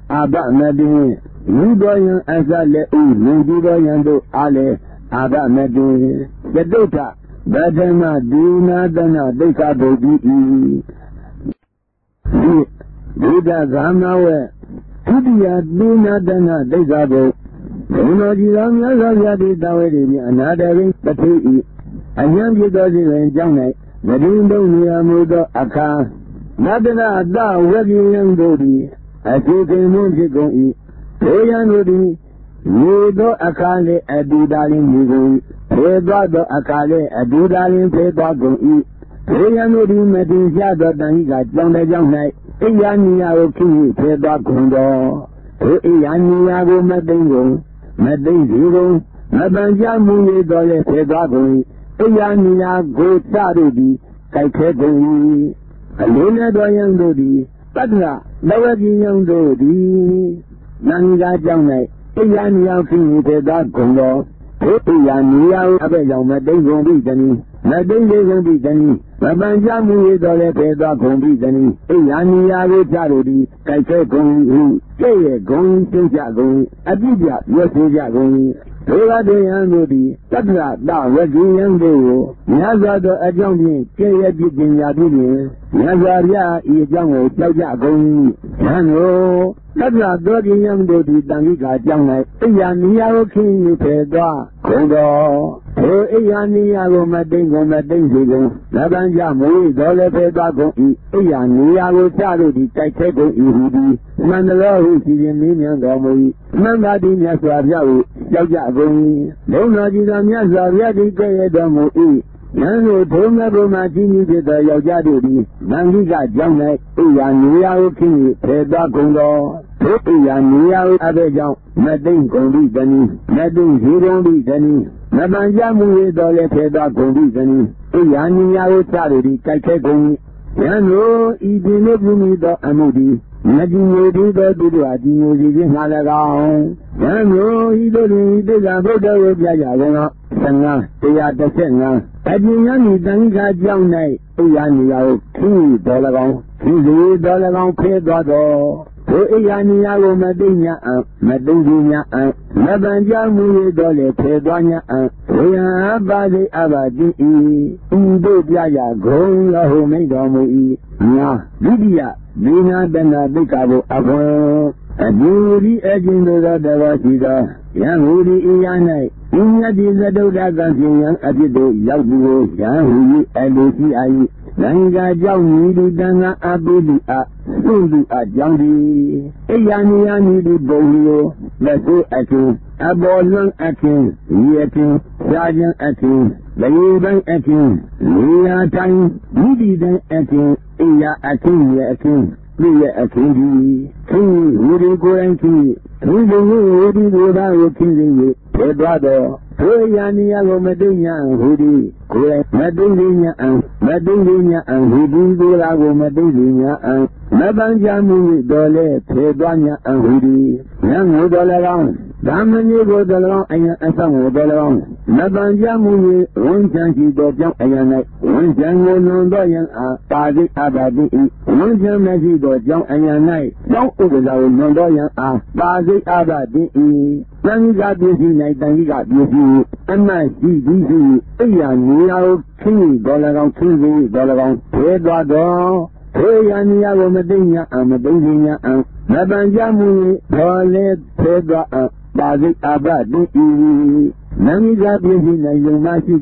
Abba Mede, Ruboyan as a le, Ruboyan do Ale, Abba Mede, the data. Badana dina dana deka bodi Buddha Gamawe Tudia dina dana deka bo Uno jiram yazadi dawedi another pati Anyam jidozi and Janai Nadindo Niamudo Aka Nadana da webi yang dodi Asike munji goi Toyan rodi Nido Akale Adidalin Nigoi Pedado Akale, Adudalin Pedagon, Peyanudi Medinja, Daniga, John the Young Knight, Eyania King, Pedagondo, Eyania Medingo, Medingo, Nabanjamu Dole Pedagon, Eyania Go Sarudi, Kaikegoi, Aluna Doyan Dodi, Padra, Lawagi Young Dodi, Nanga Young Knight, Eyania King, Pedagondo. Yania, Abel, Madame Bidani, Madame Bidani, Rabanjamu, Dole Peda Gombidani, Yania, Jarodi, Kaike going, Kay going to Jago, Abidja, Yosi Tola de Yangodi, Tabra, Da, Wagi Yango, Naza, a Johnny, Kay Bidin Yadini, Nazaria, Yajango, Jago, Hano, Tabra, Dodi Yangodi, Daniga, Jangai, Yania, King, Pedra, Kodo, Yania, Madingo, Nabanjamu, Dole Pedago, Yania, Jarodi, Kaike, Ihudi, Mandala, who is in Minion Gomoy, Mandadina Savia, Jago, Donadina Savia, Gayadomo, Nano Tonga Martini de the Yajadi, Nangiga Janga, Yania King, Pedagondo, Yania Abejan, Madin Conditani, Madin Hidoni, Nabanjamu Dole Pedagonditani, Yania Charity, Kakegoni, Yano, Idinobuni the Amudi, Nadine the Duduadi, Halaga, Yano, Idoni, the Zaboda Yayagona, Sanga, the Senga. Adinani Danga Janai, Yania, King Dolagon, King Dolagon Pedado, Oyaniago Madina, Madina, Nabanja Muli Pedania, Oya Badi Abadi, Indo Biaya, Goya Homedomu, Na, Lydia, Bina Bena Bicabo, Avo, a beauty edging the Davasida, Young Woody Iana, Inna Dizado Gazian, Adido, Yabu, Yahu, and Lucy. Nanga Johnny Dana Abudi Sulu Johnny Eyani di Bolio, Lesu Akin, Abolon Akin, Yetin, Sergeant Akin, Laban Akin, Lia Time, Nididan Akin, Iya Akin, Yakin, Lia Akin, King, Woody Goranki, Woody Woody King, brother. Oyaniago Madina, Hoodie, Madina, and Hoodie, Golago Madina, and Nabanjamu, Dole, Pedania, and Hoodie, Young Dolaran, Damani Godalan, and some Dolaran, Nabanjamu, one chancy dojan, and one jango non doyan, Padi Abadi, one jamasi dojan, and a night, don't Ugo non doyan, Padi Abadi, then got busy night, and he got busy. And my CDC, Yaniao, King, Dolaran, Pedro, Yaniao Medina, and Medina, and Nabanjamu, Dole, Pedro, Bazi Abadi, Nami got busy night, you might see,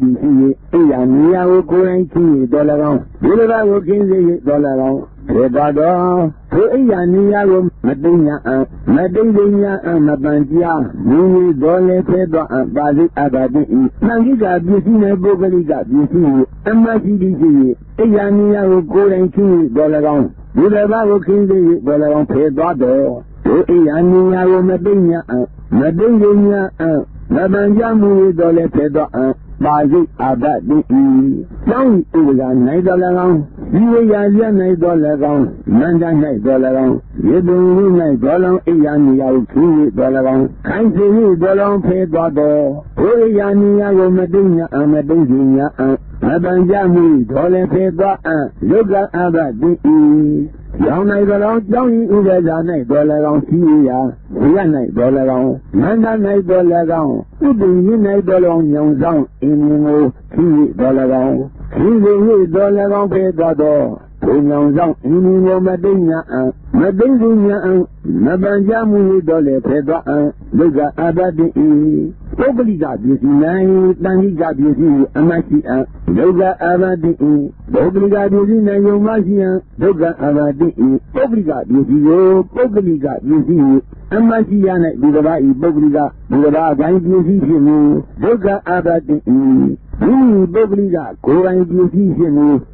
Yaniao, Koranki, Dolaran, Dula working Dolaran. Pedro, Yaniao, Medina, and Mabantia, Muni, Dole, Pedro, and Bazi Abadi, Nangiga, Busina, Bogaliga, Busi, and my CDC, Yaniao, Koranki, Dolaran, Dula King, Dolaran, Pedro, Yaniao, Medina, Nabanjamu, Dole, Pedro, Bazi Abadi, Young Ugan, Nidolan, Yuya Nidolan, Nanda Nidolan, Yebu Nidolan, Yaniao, King Dolaran, Kaisi Dolan, Pedro, Oyaniago Medina, and Medina, Nabanjamu, Dole, Pedro, Yoga Abadi. Young Nidolan, Young Uga Nidolan, Sia, Dolaran, Nanda Nidolan, Ubi Nidolan, Young Zang, Inimo, King Dolaran, King Dolaran, Pedro, Young Zang, Inimo Medina, Nabanjamu, Dole, Pedro, Yoga Abadi. Obliga Beauty, Naniga Beauty, Amati, Yoga Abadi, Obliga Beauty, Nayomasia, Yoga Abadi, Obliga Beauty, Obliga Beauty, Amatiana, Budabai, Bobliga, Budabai Beauty, Yoga Abadi, Bobliga, Koran Beauty,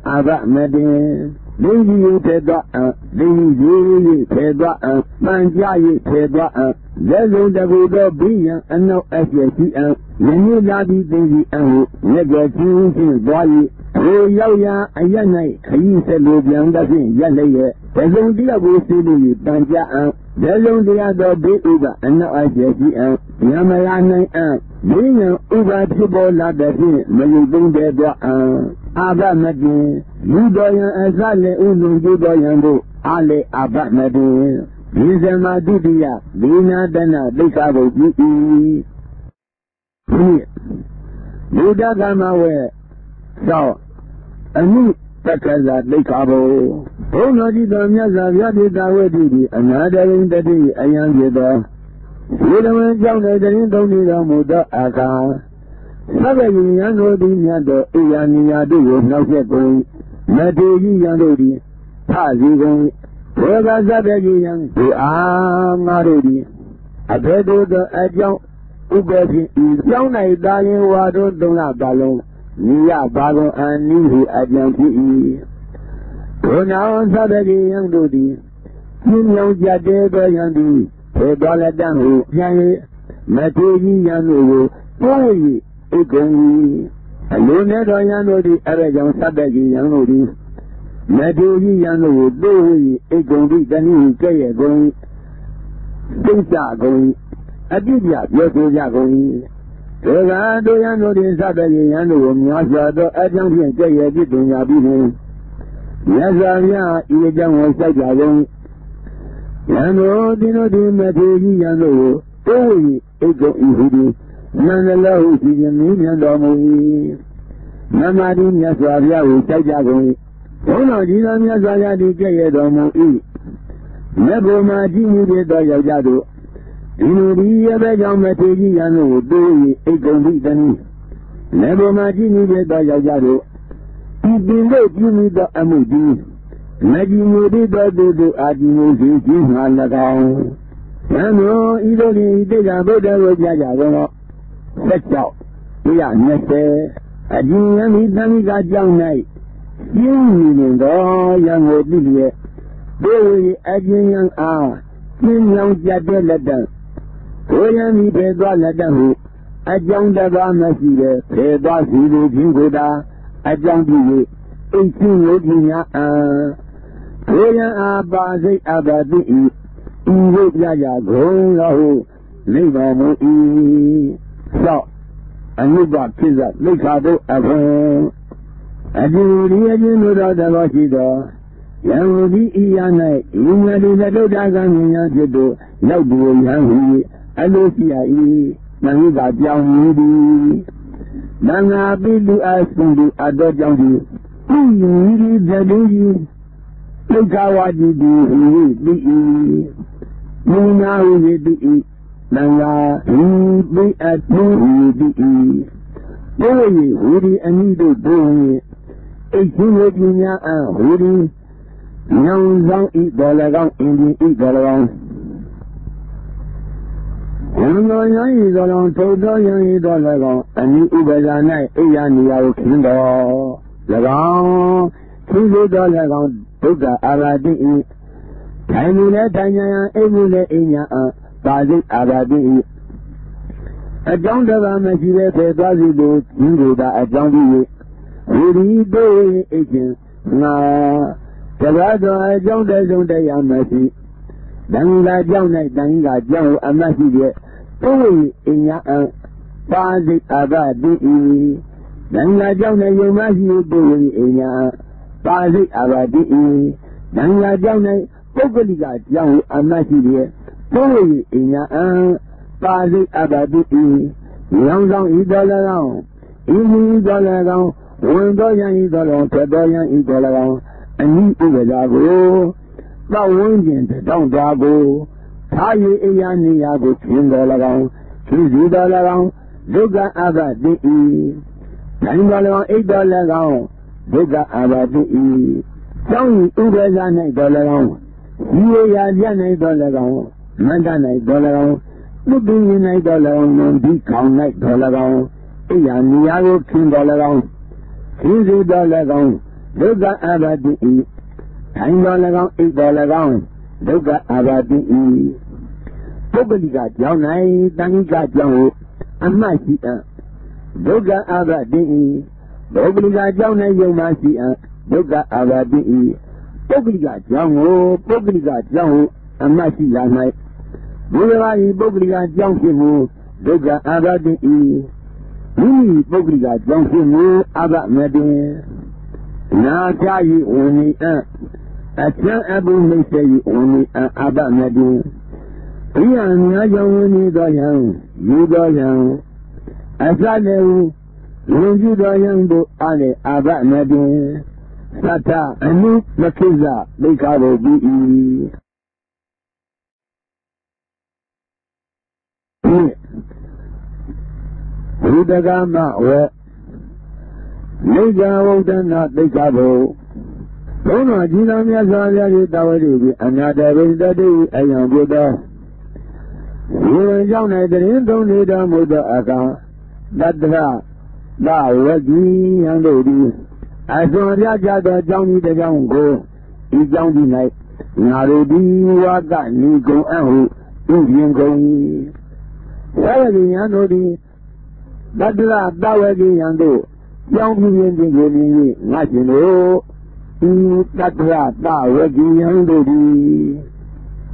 Abba Madden. Lady Pedro, Lady Pedro, Manjai Pedro, Lezo da Budo Bia, and no SSC, Yenu Labi Baby, and Negative Boy, O Yaya, Ayana, Kayisa Lubian, Yalaya, Lezo Dia Busi, Banja, Lezo Dia do Uba, and no SSC, Yamalana, Being Uba Tibola, Mayu Bedra, Abba Madin, Yudoyan Azale Unu Yudoyango, Ale Abba Madin, Vizema Dudia, Vina Dana, Dekabo, Buddha Gamawe, so, a new Pekaza, Dekabo, Onodi Domyaza, Yadi Dawedi, another in the day, a young Yeda, Yudaman Janga, the Indonesian Muda Aka. Sabagi Yanodi Yado, Yaniadu, no Sepo, Nadi Yanodi, Tazi going, Roga Zabagi Yang, Marodi, Abedo the Adjunct, Ubeti, Yona Dali Wado Dona Balon, Nia Bago and Nihu Adjunct. Pronouns Sabagi Yandodi, Kim Jadeba Yandi, Pedala Damu, Yanni, Mategi Yanu, Boy. Egongi, Alone Yanodi, Aragon Sabagi Yanodi, Nadori Yano, Doi, Egongi, Dani, Kaya going, Pinta going, Adidia, Yokoya going, Rado Yanodi, Sabagi Yano, Miazado, Adam, Kaya, Gidunya, Bidin, Yazaria, Ijan was Sagan, Yano dino di materi yano poi ego ihudi nanda hu si yami yandomui namari nyaswabya hu sajagoi Ono jina nyaswabya di keye domui Nebo ma jini de do yajado Dino di yabe jang materi yano doi ego vitani Nebo ma jini de do yajado Ibinde jini do amudi Najimo di do adimo si jina lagao Yano idoli idega boda wajajago Setao Iya nese Ajiyami tamika jang nai Yini nindo yang odiliye Dewi ajiyang Yin yang jade ladang Koyami pedwa ladang Ajang daga masire Pedwa silu jinggoda Ajang diye Isin yodinya Koyang abazay abadi Iwe jaja gong lahu Libamu So Anuba kiza Likado abon Aduri ajinu rada washido Yahudi iyanai Ingadi lado dagang yansido Laudu yangi Alosia Nangiga jangudi Nanga bidu asundu ado jangi Iyiri zaduji Likawaji di Muna di Nanga Ibi atu di Boye huri anido boye Ejine dinya huri Nyang zang idolagang indi idolagang Yango yang idolagang todo yang idolagang Ani ubazanai iya niyao kindo Lagang Kindo dolagang Tuga abadi Kainule tanya yang emule inya Bazik abadi Ajang daga masire pedwazi do Kindo da ajang diye Huri doye ejen Nga Tabado ajang da zong da yamasi Danga jang nai danga jang amasi de Toye inya Bazik abadi Danga jang nai yamasi doye inya Bazik abadi Danga jang nai Pogoliga jang amasi de Toye inya Bazik abadi Yang zang idolagang Ini idolagang Wendo yang idolagang Tedo yang idolagang Ani ubedago Ba wonjin te dong dago Taye iya niyago Kindolagang Kizidolagang Duga abadi Nandolagang idolagang Duga abadi Tangi ubedana idolagang Iye ya jana idolagang Mandana idolagang Lubingi na idolagang Nondi kaun na idolagang Iya niyago kindolagang Kizidolagang Duga abadi Tangolagang idolagang Duga abadi Pogaliga jang nai Tangiga jang Amasi Duga abadi Pogaliga jang nai Yomasi Duga abadi Pogaliga jang Amasi lanai Bulawai pogaliga jang simu Duga abadi Ini pogaliga jang simu Abad medin Na chayi uni Acha abu mesayi uni Abad medin Iya niya jang uni doyang Yu doyang Asalewu Yunju doyang bu ale Abad medin Sata anu makiza Likaro bi'i Udagama we Liga Wodana Likabo Dona Jina Miazali Dawadi Another Vidadi Ayam Buddha You young Nadarin don't need a Muda Aka Dadra Da Wagi and Lady As on Raja the Johnny the Young Go is Johnny Night Narudi Waga Nigo Ahu Indian Go Saturday and Lodi Dadra Dawagi and Do Young Indian National Dadra Dawagi and Lodi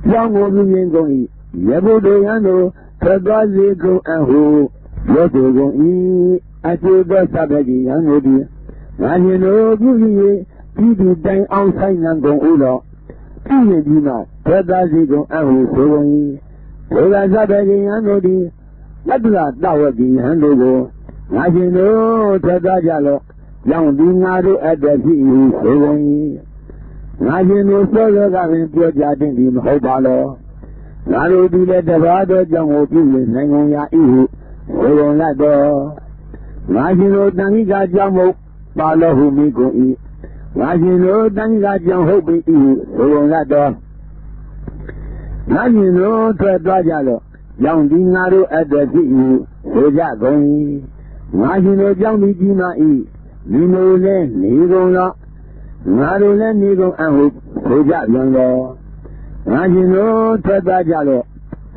Young Indian Go Yabudo Yano Tagazi Go Ahu Yoto Go Atu the Sabagi and Lodi And you know, Pidi Dang outside and go Ulo ပြည်ကြီးမှသေသာစီကုန်အဟုဆိုကုန်၏ဒုက္ခသဗ္ဗေယံတို့သည်တတ္တရတဝတိယံတို့ကိုငါရှင်တို့သေသာကြလော့ကြောင့်ဒီငါတို့အတ္တဖြစ်၏ဆိုကုန်၏ငါရှင်တို့စောစောကပင်ပြောကြတဲ့ဒီမဟုတ်ပါလောငါတို့ဒီလည်းတပါးသောကြောင့်ကိုပြု၍နိုင်ကုန်ရာ၏ဟုဆိုကုန်လတ်တော်ငါရှင်တို့တန်ခိကကြောင့်မဟုတ်ပါလောဟုမိကုန်၏ငါရှင်တို့တန်ခိကကြောင့်ဟုတ်ပြီ၏ဟုဆိုကုန်လတ်တော်ငါရှင်တို့ထွက်သွားကြလော့ကြောင့်ဒီငါတို့အတ္တဖြစ်၏ဆိုကြကုန်၏ငါရှင်တို့ကြောင့်ဒီကြီးမှ၏ဒီလိုလဲနေကုန်တော့ငါတို့လည်းနေကုန်အဟုဆိုကြပြန်တော်ငါရှင်တို့ထွက်သွားကြလော့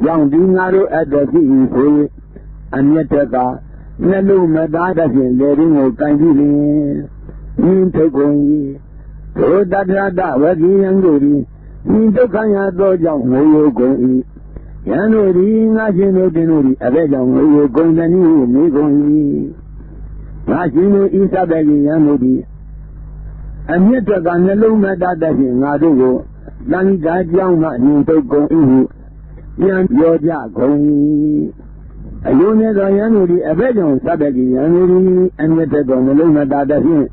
ကြောင့်ဒီငါတို့အတ္တဖြစ်၏ဆို၍အမျက်တကနှလုံးမသားတတ်ဖြင့်လေရင်းကိုကန်ကြည့်လျင်ဤထုတ်ကုန်၏ဒုတတရတဝတိယံတို့သည်ဤဒုက္ခရသောကြောင့်ငိုယိုကုန်၏ယံတို့သည်ငါရှင်တို့တင်တို့သည်အဘယ်ကြောင့်ငိုယိုကုန်သည်ဟုမေးကုန်၏ငါရှင်တို့ဤသဗ္ဗေယံတို့သည်အမျက်တကနှလုံးမသားတတ်ဖြင့်ငါတို့ကိုတန်ခိကကြောင့်မှဤထုတ်ကုန်၏ဟုပြန်ပြောကြကုန်၏အယုန်နဲ့သောယံတို့သည်အဘယ်ကြောင့်သဗ္ဗေယံတို့သည်အမျက်တကနှလုံးမသားတတ်ဖြင့်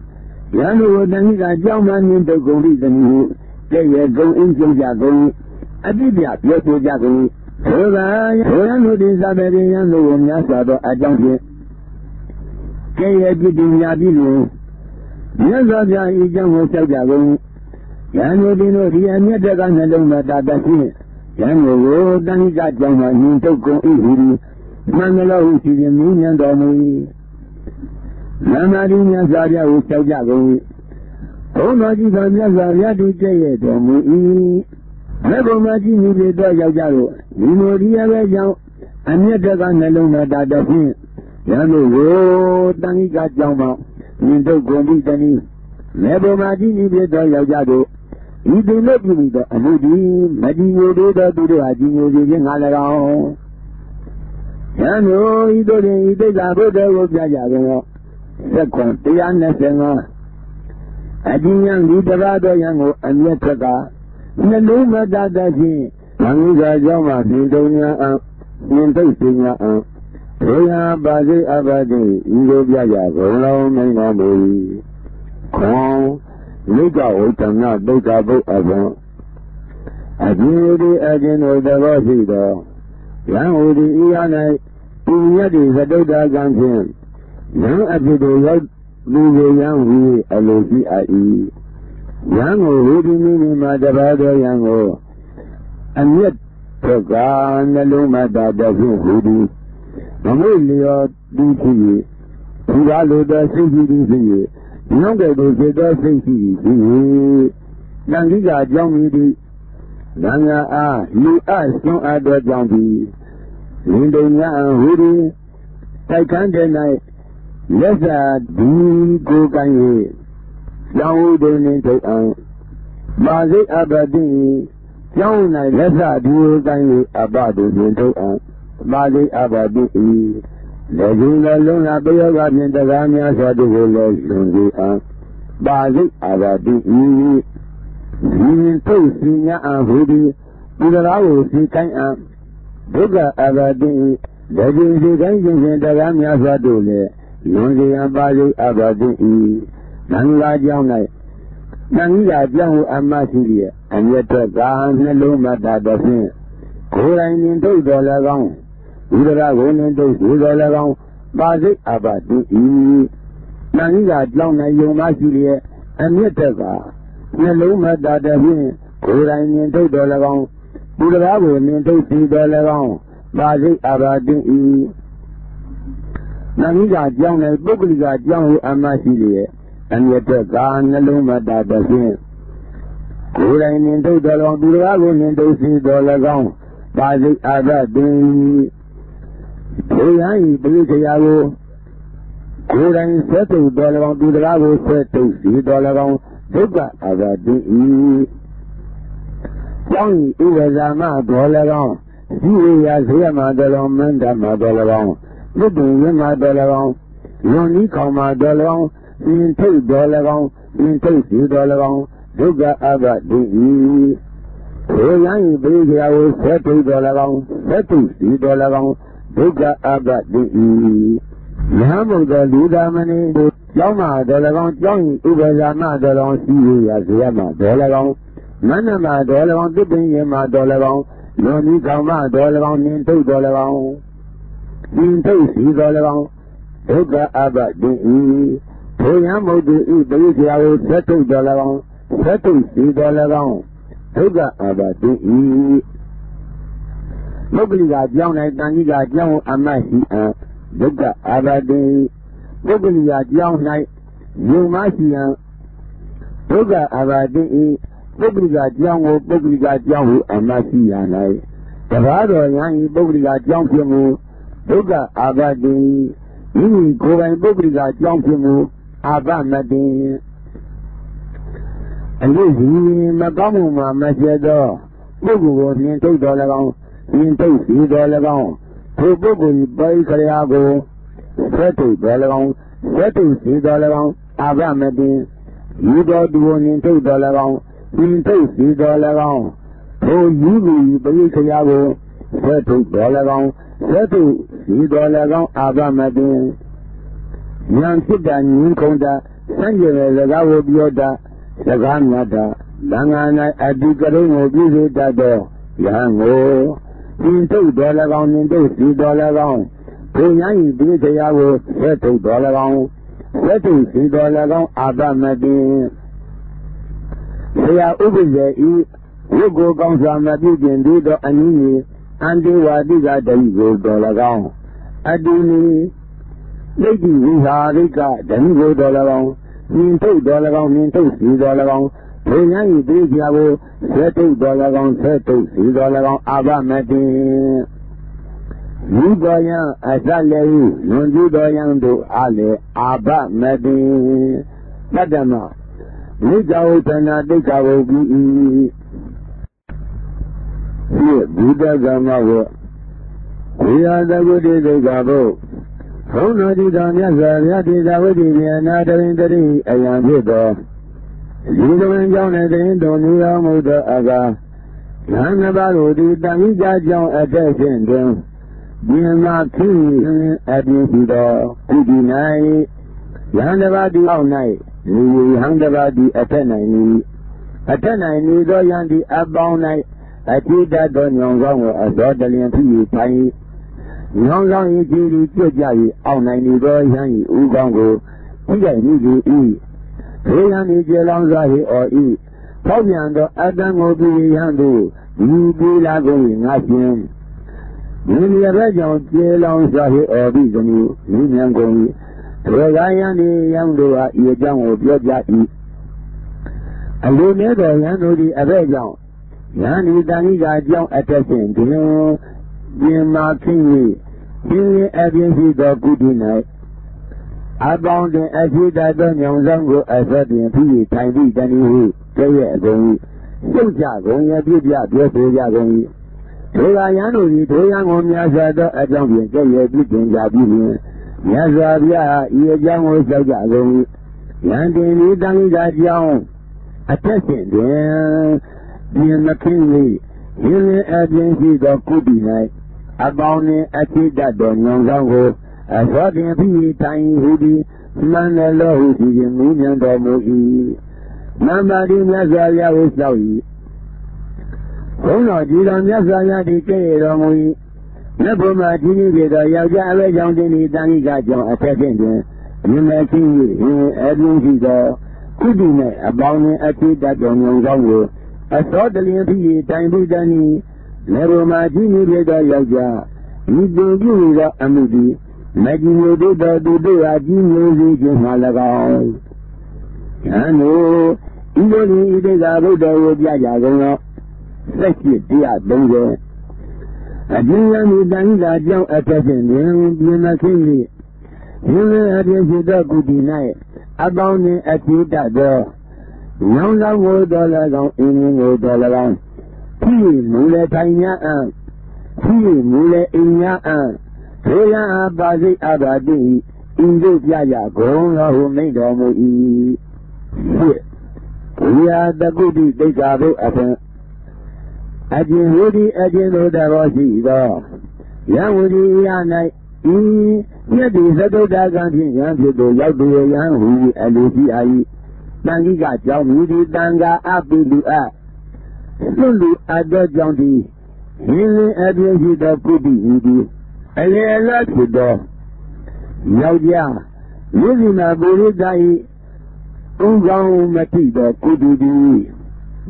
ယံတို့ကိုတန်ခိကကြောင့်မှဤထုတ်ကုန်၏တနည်းဟုတည့်ရဲ့ကုန်အင်းကျုံကြကုန်အတိပြပြောဆိုကြကုန်ထိုကထိုယံတို့သည်သဗ္ဗေယံတို့ကိုများစွာသောအကြောင်းဖြင့်ကဲ့ရဲ့ပြည့်တင်များပြီလို့မြတ်စွာဘုရားဤကြောင့်ကိုလျှောက်ကြကုန်ယံတို့ဒီအမျက်တကနှလုံးမသားတတ်ဖြင့်ယံတို့ကိုတန်ခိကကြောင့်မှဤထုတ်ကုန်၏ဟူသည်မန္တလောဟုရှိခြင်းမြင်တော်မူ၏နမတိမြတ်စွာဘုရားကိုလျှောက်ကြကုန်၏ဘုန်းတော်ကြီးကမြတ်စွာဘုရားတည်ကျဲ့ရတော်မူ၏မေဘုံမကြီးမိတွေတော့ရောက်ကြလို့ဒီလိုဒီရဲ့ပဲကြောင့်အမျက်တကနှလုံးသားတတ်ဖြင့်ယံတို့ကိုတန်ခိကကြောင့်မှမြင်တော့ကုန်ပြီတနည်းမေဘုံမကြီးမိတွေတော့ရောက်ကြလို့ဤသိလို့ပြုပြီးတော့အမှုဒီမတည်ငြိမ်သေးသောသူတို့ဟာကြီးငြိမ်စေခြင်းငါ၎င်းယံတို့ဤတို့တွင်ဤသိက္ခာဘုဒ္ဓကိုပြကြကုန်တော့သက်ခွန်125အကျဉ်းယံဒီတပါးသောယံကိုအမျက်ထက်ကနှလုံးမသားတတ်ခြင်းငါငုကကြောင့်မှပြင်တုံညာအပြင်သိပညာအဒေယပါစိအဘတိဤလိုပြကြကုန်လုံးမိန်တော်မူ၏ခွန်လိကဝိတ္တနာဒုက္ခဘုအဘံအကျဉ်းဒီအကျဉ်းတို့သဘောရှိသောယံဟူသည်ဤဟာ၌ဤမြတ်ဒီသတုတ္တကံဖြင့်ယံအဖြစ်တို့ရောက်လူကိုယံဟူအလိုရှိအပ်၏ယံကိုဟူသည်မိမိမှာတပါးသောယံကိုအမျက်ထက်ကနှလုံးမသားတတ်ဖြင့်ဟူသည်မမွေလျော်သည်ဖြစ်၍ဒီကားလိုသောစိတ်ရှိသည်ဖြစ်၍ညောင်းတဲ့သူဖြစ်သောစိတ်ရှိသည်ဖြစ်၍တန်ခိကအကြောင်းမူသည်ငါငါအားလူအစွန်းအပ်သောကြောင့်သည်လင်းတုံညာဟူသည်တိုက်ခန်းတဲ့၌လက်စာဒီကိုကိုင်း၍ကျောင်းဦးတွင်နှင့်ထုတ်အောင်ပါစိတ်အဘတိကျောင်း၌လက်စာဒီကိုကိုင်း၍အဘတို့တွင်ထုတ်အောင်ပါစိတ်အဘတိလက်ကျင်းလည်းလုံးလာပယောဂဖြင့်တရားများစွာတို့ကိုလည်းလွန်ကြအောင်ပါစိတ်အဘတိဒီထုတ်စီညာအဟူသည်ဒီတရားကိုစီကိုင်းအောင်ဒုက္ခအဘတိလက်ကျင်းစီကိုင်းခြင်းဖြင့်တရားများစွာတို့လည်းလွန်ကြရန်ပါစိတ်အဘတိသံဃာကြောင့်၌သံဃာကြောင့်အမရှိရဲ့အမျက်ထွက်ကာနှလုံးမတတ်သဖြင့်ကိုယ်တိုင်ရင်ထုတ်တော်၎င်းဒီတရားကိုနှင့်ထုတ်ဒီတော်၎င်းပါစိတ်အဘတိသံဃာကြောင့်၌ယုံမရှိရဲ့အမျက်ထွက်ကာနှလုံးမတတ်သဖြင့်ကိုယ်တိုင်ရင်ထုတ်တော်၎င်းဒီတရားကိုနှင့်ထုတ်ဒီတော်၎င်းပါစိတ်အဘတိသံဃာကြောင့်၌ပုဂ္ဂလိကကြောင့်အမရှိရဲ့အမျက်ထွက်ကာနှလုံးမတတ်သဖြင့်ကိုယ်တိုင်နှင်ထုတ်တော်၎င်းသူတော်ကိုနှင်ထုတ်စီတော်၎င်းပါစိတ်အာဘတိဘုရားဤပရိစ္ဆေယကိုကိုယ်တိုင်ဆက်ထုတ်တော်၎င်းသူတော်ကိုဆက်ထုတ်စီတော်၎င်းဒုက္ခအာဘတိကျောင်းဤဥပဇာမတော်၎င်းဇိဝေယဆေယမတော်၎င်းမန္တမတော်၎င်းလွတ်တွင်ရမတော်၎င်းလွန်ဤခေါမတော်၎င်းသင်ထုတ်တော်၎င်းသင်ထုတ်စီတော်၎င်းဒုက္ခအဘတိ ထိုရန်ဤပိစရာကိုဆက်ထုတော်၎င်းဆက်ထုစီတော်၎င်းဒုက္ခအပတိဤမဟာမုဒ္ဒလူသာမဏေကိုကျောင်းမှာတော်၎င်းကျောင်းဤဥပဇာမတော်၎င်းစီရဇေယမတော်၎င်းမနမတော်၎င်းသစ်ပင်ရမတော်၎င်းလွန်ဤကောင်မတော်၎င်းနင်ထုတော်၎င်းနင်ထုစီတော်၎င်းဒုက္ခအပတိဤထိုရန်မုဒ္ဒဤပိစရာကိုဆက်ထုတော်၎င်းဆက်ထုစီတော်၎င်းဒုက္ခအပတိဤမုဂ္ဂလိကကြောင်း၌တန်ကြီးကကြောင်းအမတ်ရှိအံဒုက္ခအပတိပုဂ္ဂလိကကြောင်း၌ယုံမရှိအံဒုက္ခအပတိဤပုဂ္ဂလိကကြောင်းကိုပုဂ္ဂလိကကြောင်းဟုအမတ်ရှိရ၌တပါးတော်ယံဤပုဂ္ဂလိကကြောင်းဖြစ်မှုဒုက္ခအပတိမိမိကိုယ်ပိုင်ပုဂ္ဂလိကကြောင်းဖြစ်မှုအပမတိအလို့ဒီမကောင်းမှုမှာမဆက်သောပုဂ္ဂိုလ်ကိုမြင်ထုတ်တော်၎င်းမြင်ထုတ်စီတော်၎င်းထိုပုဂ္ဂိုလ်၏ပိခရယာကိုဆက်ထုတ်တော်၎င်းဆက်ထုတ်စီတော်၎င်းအပမတိယူတော်သူကိုမြင်ထုတ်တော်၎င်းမြင်ထုတ်စီတော်၎င်းထိုယူသူ၏ပိခရယာကိုဆက်ထုတ်တော်၎င်းဆက်ထုတ်စီတော်၎င်းအပမတိဉာဏ်ဖြစ်တာဉာဏ်ခုံတာစံကြယ်တဲ့စကားကိုပြောတာစကားမြတ်တာသံဃာ၌အတိကရုံကိုပြုစေတတ်သောယဟန်ကိုသင်ထုတ်တော်၎င်းသင်ထုတ်စီတော်၎င်းဘုရား၏ပိစရာကိုဆက်ထုတ်တော်၎င်းဆက်ထုတ်စီတော်၎င်းအာပမတိဆရာဥပ္ပဇေဤဝိကိုကောင်းစွာမပြုကျင်သေးသောအနည်းငယ်အန္တိဝါတိကတည်းကိုတော်၎င်းအတုနီဒိဋ္ဌိဝိဟာရိကဓမ္မကိုတော်၎င်းမြင်ထုတ်တော်၎င်းမြင်ထုတ်စီတော်၎င်းဘုရား၏ပိစရာကိုဆက်ထုတ်တော်၎င်းဆက်ထုတ်စီတော်၎င်းအာပမတိဤတော်ယံအစလည်းလွန်ကျူးတော်ယံတို့အားလည်းအာပမတိတတ္တမမိစ္ဆာဝဋ္ဌနာတိက္ခဝုပိဤဘုဒ္ဓကမ္မဝဝိဟာတကုတိဒိက္ခဘုဘုံတော်တိတော်မြတ်စွာဘုရားတိသာဝိတ္တိဉာဏတရင်တရိအယံဖြစ်သောဒီကဝင်ကြောင့်လည်းတရင်တော်မူတော်မူသောအခါဉာဏ်နှစ်ပါးတို့သည်တန်ကြီးကြကြောင်းအထက်ဖြင့်တွင်ဒီမှာဖြစ်အပြင်ရှိသောကုတိ၌ဉာဏ်တစ်ပါးသည်အောက်၌နေဟံတစ်ပါးသည်အထက်၌နေအထက်၌နေသောယံသည်အပေါင်း၌အတိတတ်သောညောင်ကောင်းကိုအသောတလျင်ဖြစ်၍ထိုင်ညောင်ကောင်း၏ခြေသည်ကျွတ်ကြ၍အောက်၌နေသောယံ၏ဥကောင်းကိုဥကြိုက်မိသည်၏ဒေယံသည်ကျေလောင်စွာ၏အော်၏ဖောက်ပြန်သောအတ္တကိုပြုရန်သို့ဒီပြေးလာကုန်၏ငါရှင်ဒီရဘကြောင့်ကျေလောင်စွာ၏အော်ပြီးသည်မိမြန်ကုန်၏ဒေဂာယံသည်ယံတို့ဟာဤအကြောင်းကိုပြောကြ၏အလိုနဲ့သောယံတို့သည်အဘဲကြောင့်ယံဒီတန်ကြီးကအကြောင်းအတက်ဖြင့်ဒီပြင်မာခင်း၍ဒီအပြင်ရှိသောကုတိ၌အပေါင်းတွင်အရှိတတ်သောညောင်ဆောင်ကိုအဆက်တွင်ဖြစ်၍ထိုင်ပြီးတနည်းဟုတည့်ရဲ့အကုန်၏ပြုတ်ကြကုန်ရပြပြပြောဆိုကြကုန်၏ဒေဂာယံတို့သည်ဒေယံကိုများစွာသောအကြောင်းဖြင့်တည့်ရဲ့ပြတင်ကြပြီးလျှင်မြတ်စွာဘုရားဤအကြောင်းကိုစောက်ကြကုန်၏ယံတင်ဒီတန်ကြီးကအကြောင်းအထက်ဖြင့်တွင်ပြင်မခင်း၍ဒီအပြင်ရှိသောကုတိ၌အပေါင်းနှင့်အရှိတတ်သောညောင်ဆောင်ကိုအသောတင်ဖြစ်တိုင်ဟူသည်မှန်တယ်လို့ဟုစီရင်မူမြန်တော်မူ၏နမ္ပါတိမြတ်စွာဘုရားကိုစောက်၏ဘုန်းတော်ကြည်တော်မြတ်စွာဘုရားသည်ကြည့်တော်မူ၏မြတ်ဘုမာကြီးကြီးဖြစ်သောယောက်ျားအဝဲကြောင့်တင်ဒီတန်ကြီးကကြောင့်အထက်ဖြင့်တွင်မြင်မဲ့ခြင်း၏အပြင်းရှိသောကုတိ၌အပေါင်းနှင့်အရှိတတ်သောညောင်ဆောင်ကိုအသောတလျင်ဖြစ်တိုင်ပြီးတနည်းလက်ဘုမာကြီးကြီးဖြစ်သောယောက်ျားဤသူပြုသောအမှုသည်မကြည်ညိုတို့သောသူတို့အားကြီးညိုစေခြင်းမှ၎င်းယံတို့ဤလိုဤတိကဗုဒ္ဓကိုပြကြကုန်သောသက်ရှိ130အကျဉ်းယံဒီတန်ကြီးအကြောင်းအထက်ဖြင့်တွင်ပြင်မခင်း၏ယင်းအပြင်ရှိသောကုတိ၌အပေါင်းနှင့်အရှိတတ်သောညောင်ဆောင်ကိုတော်၎င်းအင်းကိုတော်၎င်းဖြစ်မူလေထိုင်ညာအံဖြစ်မူလေအင်းညာအံဒေယံအပါစိတ်အဘာတိဤတို့ပြကြကုန်သောဟုမိန့်တော်မူ၏ဖြစ်ဘုရားတကုတိတိက္ခာဘုအဖင် အကျဉ်ဝိတိအကျဉ်တို့တော်ရှိသောယံဝိရိယ၌ဤမြတ်တိသတ္တုတကံဖြင့်ယံဖြစ်သို့ရောက်သူယံဟူအလိုရှိအာ၏တန်ခိကကြောင့်မြည်သည်တန်ခါအပိလူအလွတ်လူအပ်သောကြောင့်သည်ဟင်းလင်းအပြည့်ရှိသောကုတိဤသည်အလေအလတ်ဖြစ်သောယောက်ျားမြစ်စီနာပုရိသ၏ဥကောင်းမတိသောကုတိသည်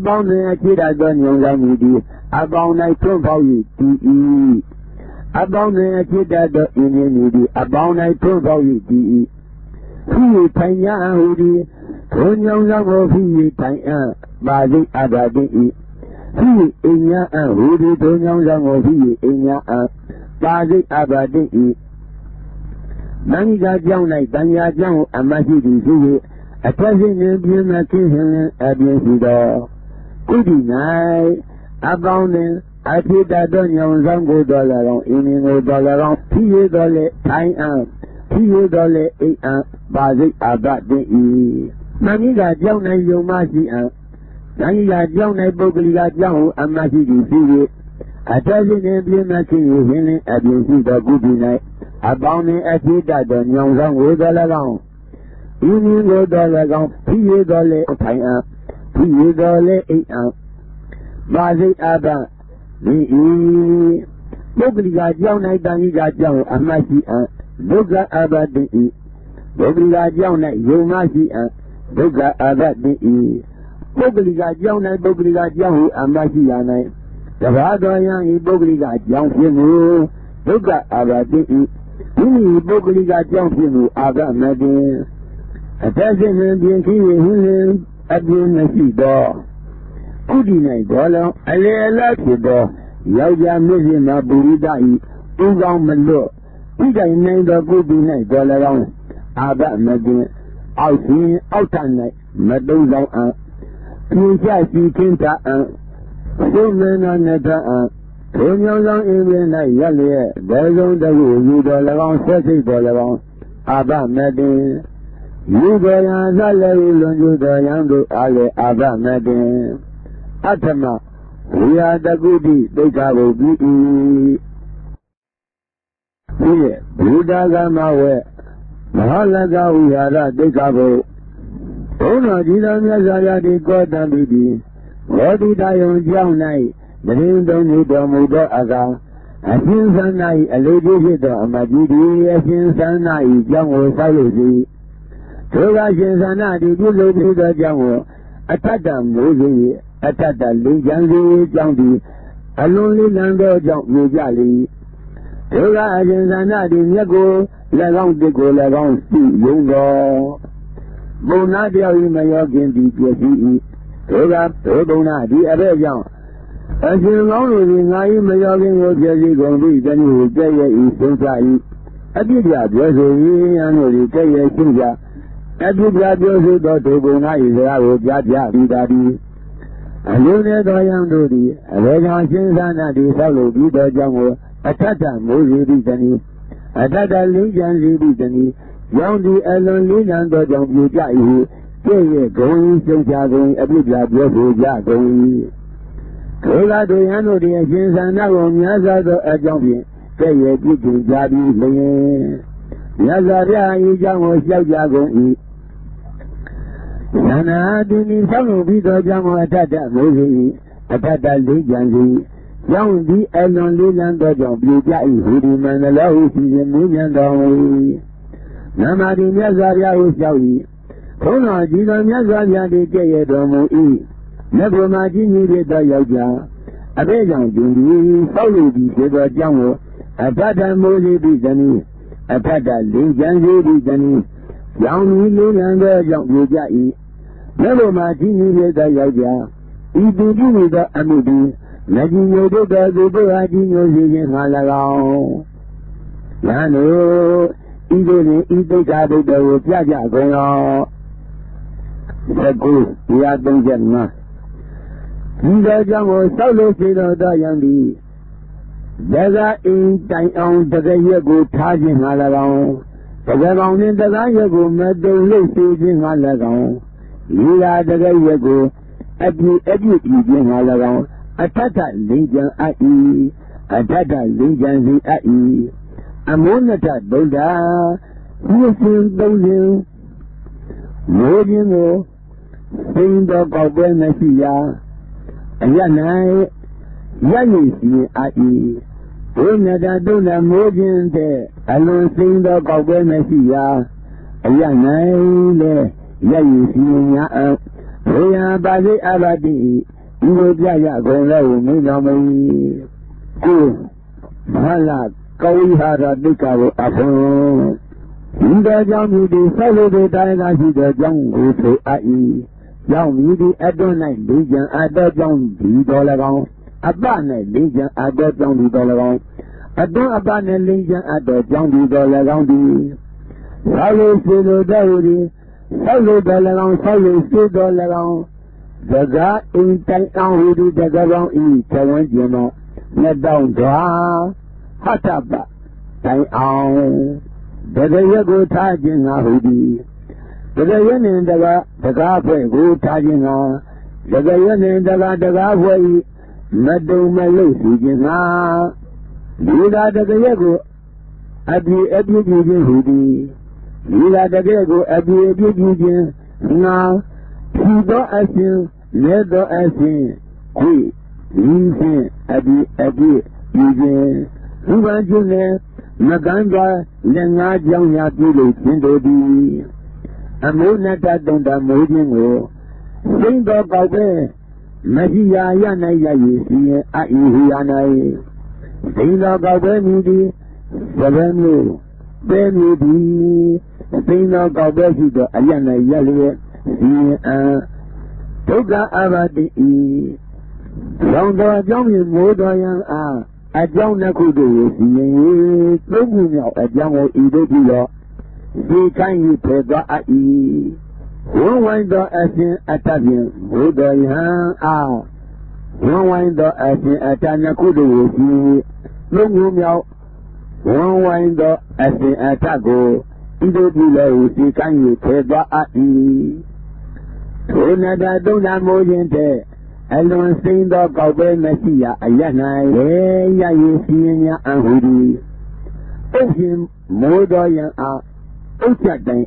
ပေါင်းတွင်အခြေတတ်သောညုံဆောင်မူသည်အပေါင်း၌ထွန်းပေါက်၍တည်၏အပေါင်းတွင်အခြေတတ်သောအင်းင်းမူသည်အပေါင်း၌ထွန်းပေါက်၍တည်၏ဖြစ်၍ထိုင်ညာဟူသည်ထိုညုံဆောင်ကိုဖြစ်၍ထိုင်အံ့ပါစိတ်အဘာတိ၏ဖြစ်၍အိညာအံ့ဟူသည်ထိုညုံဆောင်ကိုဖြစ်၍အိညာအံ့ပါစိတ်အဘာတိ၏မန္တိကကြောင့်၌တန်ရာကြောင့်အမရှိသည်ဖြစ်၍အထက်ရှင်ရင်ပြင်းမခင်းဟင်အပြင်းရှိသောကုတိ၌အပေါင်းတွင်အဖြစ်တတ်သောညုံဆောင်ကိုတော်၎င်းအင်းင်းကိုတော်၎င်းဖြစ်၍တော်လေထိုင်အံ့ဖြစ်၍တော်လေအိအံ့ပါစိတ်အဘတိ၏မန္တိကကြောင့်၌ယုံမရှိအံ့မန္တိကကြောင့်၌ပုဂ္ဂလိကကြောင့်အမရှိသည်ဖြစ်၍အထက်ရှင်ရင်ပြင်းမခင်းဟင်အပြင်းရှိသောကုတိ၌အပေါင်းတွင်အဖြစ်တတ်သောညုံဆောင်ကိုတော်၎င်းဤနည်းကိုတော်၎င်းဖြစ်၍တော်လေထိုင်အံ့ဖြစ်၍တော်လေအိအံ့ပါစိတ်အဘဒီဤပုဂ္ဂလိကကြောင့်၌တန်ခိကကြောင့်အမှတ်ရှိအံ့ဒုက္ခအဘတိဤပုဂ္ဂလိကကြောင့်၌ယုံမရှိအံ့ဒုက္ခအဘတိဤပုဂ္ဂလိကကြောင့်၌ပုဂ္ဂလိကကြောင့်အမှတ်ရှိရ၌တဘာတော်ယံဤပုဂ္ဂလိကကြောင့်ဖြစ်မှုဒုက္ခအဘတိဤဒီပုဂ္ဂလိကကြောင့်ဖြစ်မှုအာဘမတိအသက်ရှင်ပြင်ခင်းဟင်းလင်းအပြင်းမရှိသောကုတိ၌တော်လောအလေအလတ်ဖြစ်သောယောက်ျားမြစ်ရှင်မှာပုရိသဤဥကောင်းမလွတ်ဥဒိုင်နိုင်သောကုတိ၌တော်၎င်းအာဘမတိအောက်ရှင်အောက်ထ၌မတုံးဆောင်အံပြင်ချစီခင်းတာအံသုမင်းနာနတအံထိုညောင်းဆောင်အင်းပင်၌ရက်လျက်ဒေဆုံးတခုယူတော်၎င်းဆက်စိတ်တော်၎င်းအာဘမတိယူတော်ရာသလည်းလွန်ကျူတော်ယံတို့အားလည်းအာဘမတိအထမဝိဟာတကုတိဒိဋ္ဌဘုပိဤဒီဘုဒ္ဓဂမဝေမဟာလကဝိဟာရဒိဋ္ဌဘုဘုန်းတော်ကြီးတော်မြတ်စွာဘုရားဒီကောတံပိတိဘောဓိတယုံကြောင်း၌တရင်သုံးနေတော်မူသောအခါအရှင်သန္နာ၏အလိုကျဖြစ်သောအမကြီးဒီအရှင်သန္နာ၏ကြောင်းကိုဆောက်လို့စီထိုကရှင်သန္နာသည်ပြုလုပ်ပြီးသောကြောင်းကိုအထတ္တမိုးစေအထတ္တလိဉ္စံစေကြောင်းသည်အလွန်လေးလံသောကြောင့်မြေကြလေထိုကအရှင်သန္နာသည်မြတ်ကို၎င်းတစ်ကို၎င်းရှိယုံတော်ပုံနာတယောက်၏မယောခင်သည်ပြည့်စည်၏ထိုကထိုပုံနာသည်အဘဲကြောင့်အရှင်ကောင်းတို့သည်ငါ၏မယောခင်ကိုပြည့်စည်ကုန်ပြီတနည်းကိုကြဲ့ရဲ့၏ဆုံးချ၏အပြစ်ပြပြောဆို၏ယံတို့သည်ကြဲ့ရဲ့ရှင်းကြအပြစ်ပြပြောဆိုသောထိုပုံနာ၏စကားကိုကြားပြပြီးသာသည်အလုံးစုံသောယံတို့သည်အဘဲကြောင့်ရှင်သာနာသည်ဆောက်လုပ်ပြီးသောကြောင့်ကိုအထတ္တမိုးစီသည်တနည်းအထတ္တလိဉ္စံစီသည်တနည်းရောင်သည်အလွန်လေးနံသောကြောင့်ပြကြ၏ကျဲ့ရဲ့ဂုံ၏ရှုံချကုန်အပြစ်ပြပြောဆိုကြကုန်၏ထိုကတို့ယံတို့သည်အရှင်သာနာကိုများစွာသောအကြောင်းဖြင့်ကျဲ့ရဲ့ပြစ်တင်ကြပြီးလျင်မြတ်စွာဘုရား၏ကြောင့်ကိုလျှောက်ကြကုန်၏သနာတိနိဆောက်လုပ်ပြီးသောကြောင့်အထတ္တမိုးစီအထတ္တလိဉ္စံစီကြောင့်ဒီအလွန်လေးလံသောကြောင့်ပြကြ၏ဟူဒီမန္တလောဟုစီရင်မူညံတော်မူနမတိမြတ်စွာဘုရားကိုလျှောက်၏ဘုန်းတော်ကြီးတော်မြတ်စွာဘုရားသည်ကြည့်ရတော်မူ၏မြတ်ဗုမာကြီးကြီးဖြစ်သောယောက်ျားအဘဲကြောင့်တွင်သည်ဆောက်လုပ်ပြီးဖြစ်သောကြောင့်ကိုအထတ္တမိုးစီပြီးသနည်းအထတ္တလိဉ္စံစီပြီးသနည်းကြောင့်ဒီလေးလံသောကြောင့်ပြကြ၏မြတ်ဗုမာကြီးကြီးဖြစ်သောယောက်ျားဤသူပြုမိသောအမှုသည်မကြီးညိုတို့သောသူတို့ဟာကြီးညိုစေခြင်းငါ၎င်း။ယံတို့ဤတို့နှင့်ဤဒိဋ္ဌဘုဒ္ဓကိုပြကြကုန်ရော။19 135ဒီသောကြောင့်ကိုဆောက်လို့ရှိတော်သောယံသည်ဒဂအိမ်တိုင်အောင်တကရက်ကိုထားခြင်းငါ၎င်းတကယ်ကောင်နှင့်တကားရက်ကိုမတုံလို့ရှိခြင်းငါ၎င်းဤသာတကရက်ကိုအပြည့်ပြုခြင်းငါ၎င်း Atata Linjan Ai, Atata Linjan Zi Ai, Amonata Buddha, Yusin Dozin, Mojino, Saint of Gobel Messiah, Yanai, Yanisi Ai, Unada Duna Mojin de, Alone Saint of Gobel Messiah, Yanai, Yanisi Ya, Oya Badi Abadi, Yaya Golo, Minami, Good, Mala, Kawihara Dikaro Afon. In the young lady, follow the dynasty, the young who ai. Young lady, Adonai, Legion, Adon, $2. Abana, Legion, Adon, $2. Adon Abana, Legion, Adon, $2. Follow Silo Dowdy, follow $, follow $2. The guy in town who did the girl in Tawanjima, let down draw, hot up, tie on. The day go tajin a hoodie. The day in the gaffway go tajin a. The day in the gaffway, Meadow Melusi Jina. Lila the Gago, Abby hoodie. Lila the Gago, Abby now. Pido as you, Ledo as you, qui, Lincoln, Abby, Eugene, who was your name? Maganga, Lenga, Janga, Tindodi. Amonata Donda Mojingo, Saint of Gabe, Magia Yana Yayi, Aihianai, Saint of Gabe Midi, Savenu, Benudi, Saint of Gabe, Ayana Yali. Toga Abadi, Rondo Johnny Modoyan, a John Nakudu, Looking at John Ido, see can you pay the ai? One winder as in Atavian, Modoyan, one winder as in Atanakudu, looking out, one winder as in Atago, Ido, see can you pay the ai? Tonada Dona Mojente, Alone Saint of Gabe Messiah, Ayana, Yaya, and Hoodie. Ocean, Modoyan, Ochadine,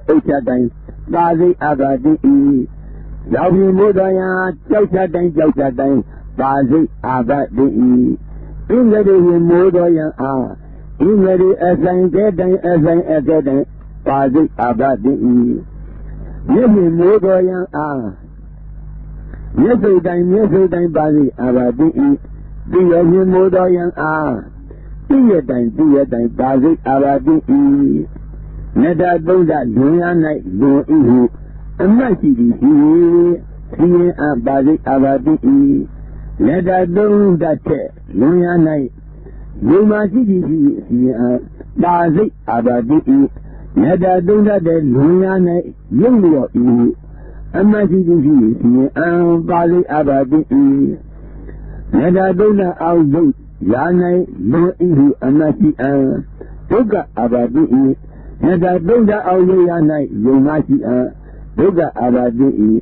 Bazi Abadi, Yavi Modoyan, Josadine, Bazi Abadi, in the day Modoyan, in the day as I get, Bazi Abadi. Yes, Modoyan yes, I body Abadi. Do you Modoyan do you body Abadi. Neda Doda, Luya night, no ihu, and mighty see a body Abadi. Neda Doda, Luya night, you might see a body Abadi. Neda Doda, the Luya night. Young you, and my city, and Bali Abadi. Neda Dona Aldo, Yana, no ihu, and Nati, Toga Abadi. Neda Dona Aldo Yana, Yomati, Toga Abadi.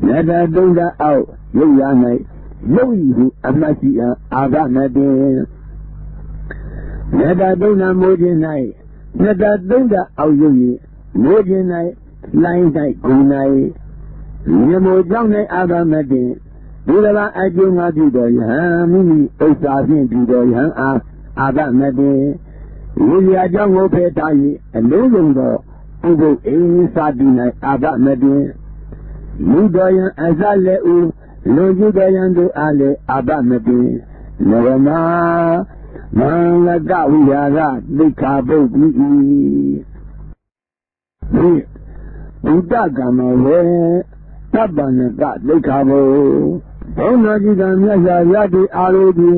Neda Dona Al, Yana, no ihu, and Nati, Abamade. Neda Dona Modinai, Neda Dona Aldo, Modinai. Line night, good night. Nemo Johnny Abamade. Dula Adjunga Dido, Mini, Osafin Dido, Abamade. Lilia Jango Petai, and Logo, Ugo, Sadina, Abamade. Ludoyan Azale, Lojudayan do Ale, Abamade. Nevana, Manga Gawiara, the Cabo, Udagama, Tabanaga, the Cabo, Onajidan Yadi Aludi,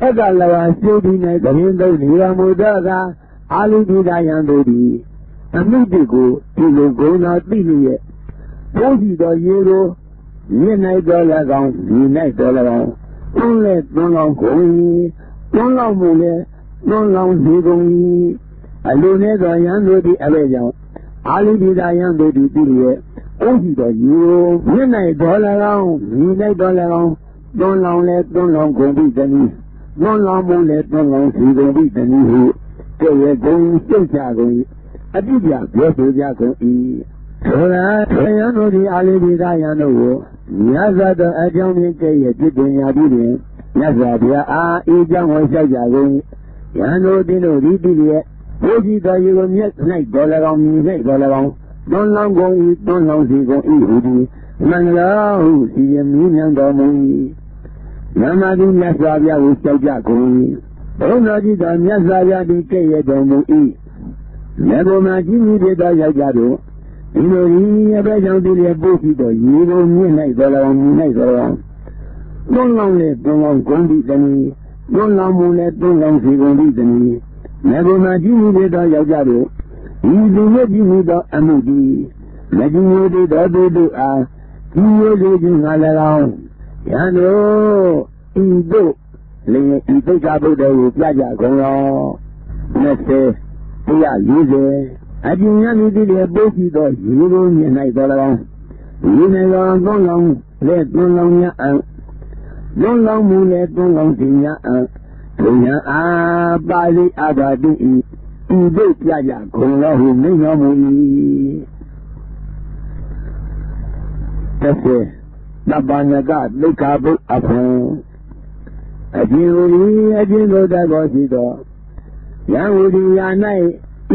Egala, Sudina, the Hindu, Niramudaga, Aludi Dayandodi, and Mudigo, Tigo, not Billy. $40 euro, $9, only non going, non long mule, non long zigong, alone Dayandodi Avejan. Ali Didayan do the $40 $9, တွန်းလောင်လဲတွန်းလောင်ကုန်ပြီတနည်းတွန်းလောင်မှုလဲတွန်းလောင်စီကုန်ပြီတနည်းဟုကဲ့ရဲ့ကုန်စိတ်ချကုန်၏အတိအကျပြောဆိုကြကုန်၏ထို့လားခရယံတို့သည်အာလိပိဒါယံတို့ကိုမြတ်စွာသောအကြောင်းဖြင့်ကဲ့ရဲ့ပြစ်တင်ရာပြီးတွင်မြတ်စွာဘုရားအားဤကြောင့်ဟောလျှောက်ကြကုန်၏ယံတို့သည်တို့ဒီတိလျက်ဘုရားတော်ရေကိုမြတ်၌တော်၎င်းမြည်၌တော်၎င်းတွန်းလောင်ကုန်၏တွန်းလောင်စီကုန်၏ဟူသည်မင်္ဂလာဟုစီရင်မြည်မြန်းတော်မူ၏နမတိမြတ်စွာဘုရားကိုလျှောက်ကြကုန်၏ဘုန်းတော်ကြီးတော်မြတ်စွာဘုရားသည်ကဲ့ရဲ့တော်မူ၏မြတ်ဘုမာကြီးမြည်ပြတော်ယောက်ျားတို့ဒီလိုဤအပဲကြောင့်ဒီလေပို့ပြီးတော့ရေကိုမြင့်၌တော်၎င်းမြည်၌တော်၎င်းတွန်းလောင်လေတွန်းလောင်ကုန်သည်တနည်းတွန်းလောင်မှုလေတွန်းလောင်စီကုန်သည်တနည်းမြတ်ဘုမာကြီးမြည်ပြတော်ယောက်ျားတို့ဤလူမြတ်ကြီးမြည်သောအမှုသည်မကြီးမြည်တော်သူတို့အားကြီးရစေခြင်းငါ၎င်းယံတို့ဤတို့လေဤသိက္ခာပုဒ်တော်ကိုပြကြကုန်ရော20 140အကျဉ်းများမိသည့်လေပို့ပြီးတော့ရေကိုမြင်၌တော်၎င်းရေနေတော်တွန်းလောင်လေတွန်းလောင်များအံတွန်းလောင်မှုလေတွန်းလောင်ခြင်းများအံဘုရားအားပါဠိအဘာတိဤတို့ပြကြကုန်ရောဟုမိန့်တော်မူ၏30တပ္ပနကဒုက္ခဘုအဖွန်အကျဉ်းဟူသည်အကျဉ်းတို့တတ်တော်ရှိသောယံဟူသည်ယာ၌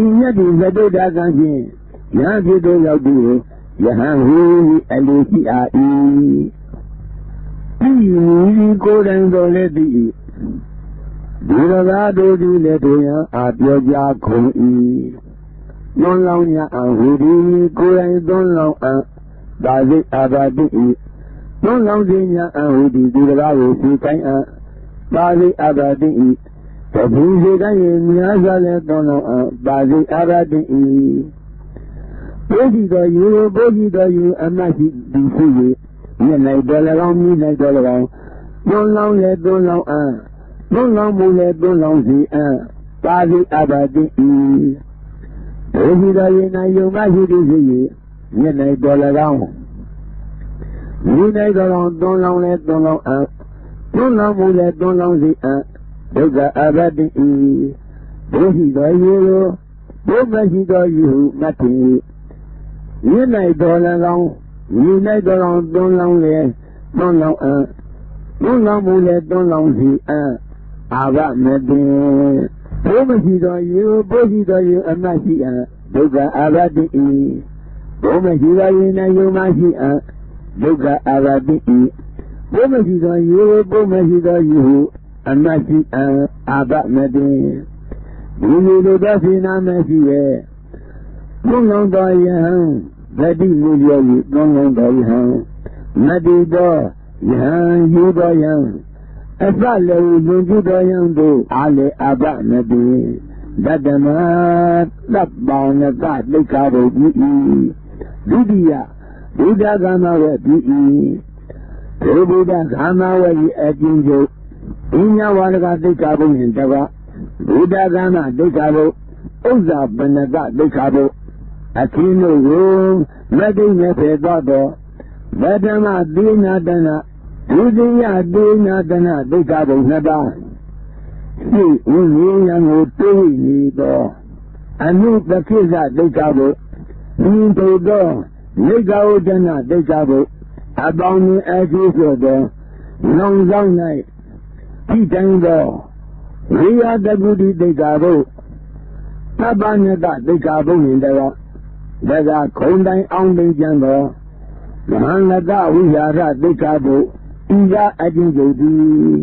ဤမြတ်ဒီသတုဒ္ဒကံဖြင့်ယံဖြစ်သောရောက်သည်ကိုယဟန်ဟူအလိုရှိအား၏ဤကိုယ်တိုင်တော်လည်းသည်ဒီရသာတို့သည်လည်းတို့ယံအားပြောကြကုန်၏တွန်းလောင်းညာအဟူသည်ကိုယ်တိုင်တွန်းလောင်းအသာစိတ်အာဘာတိ၏တွန်းလောင်းခြင်းညာအဟူသည်ဒီရသာကိုစီကိုင်းသာစိတ်အာဘာတိ၏တပူစေတိုင်းများစွာလည်းတွန်းလောင်းသာစိတ်အာဘာတိ၏ပုဂ္ဂိတော်ယူပုဂ္ဂိတော်ယူအမတ်ရှိသည်ဖြစ်၍မျက်၌တော်၎င်းမြည်၌တော်၎င်းတွန်းလောင်းလည်းတွန်းလောင်းတွန်းလောင်းမှုလည်းတွန်းလောင်းစီသာစိတ်အာဘာတိ၏ဘုရားတော်၌ယုံမရှိသည်ဖြစ်၍မျက်၌တော်၎င်းမြည်၌တော်၎င်းတွန်းလောင်းလည်းတွန်းလောင်းတွန်းလောင်းမှုလည်းတွန်းလောင်းစီဒုက္ခအာဘာတိ၏ဘုရားတော်ရေကိုဘုမရှိတော်ယူမှတ်သည်မြည်၌တော်၎င်းမြည်၌တော်၎င်းတွန်းလောင်းလည်းတွန်းလောင်းတွန်းလောင်းမှုလည်းတွန်းလောင်းစီအာဘမတိဘုမရှိတော်ယူဘုရှိတော်ယူအမှတ်ရှိဒုက္ခအာဘာတိ၏ဘုမရှိတော်ယူ၌ယုံမရှိဒုက္ခအာဘာတိ၏ဘုမရှိတော်ယူဘုမရှိတော်ယူအမှတ်ရှိအာဘမတိဒီလိုသောစေနာမရှိရဲ့ဘုံလုံးတော်ယဟံဗတိမူလျောဤဘုံလုံးတော်ယဟံမတိတော်ယဟံယူတော်ယံအစလည်းလူကြည့်တော်ယံတို့အားလေအာဘမတိတတ္တမသဗ္ဗောနကဒိဋ္ဌာဘုဤဒုတိယဘုဒ္ဓဂမဝေဤဘုဒ္ဓဂမဝေအကျဉ်းချုပ်ဉာဏ်ဝါဒကဒိဋ္ဌာဘုနှင့်တပါဘုဒ္ဓဂမဒိဋ္ဌာဘုဥစ္စာပဏကဒိဋ္ဌာဘုအခင်းတို့ကိုမတိနဲ့ဖယ်သွားသောဗဒမသေနာတနာဒုတိယသေနာတနာဒိဋ္ဌာဘုနှစ်ပါးရှိဝိညာဉ်ကိုတွေးနေသောအနုပကိစ္စဒိဋ္ဌာဘုဉ္တုသောနိဂဝဒနာဒိဋ္ဌာဘုအပေါင်းနှင့်အကျိုးဆိုသောလုံဆောင်၌ဤတိုင်းသောဝိယတကုတိဒိဋ္ဌာဘုသဗ္ဗနတဒိဋ္ဌာဘုနှင့်တကားဒါကခုံတိုင်းအောင်သိကြံသောမဟာလကဝိဟာရဒိဋ္ဌာဘုဤကအကျဉ်းချုပ်သည်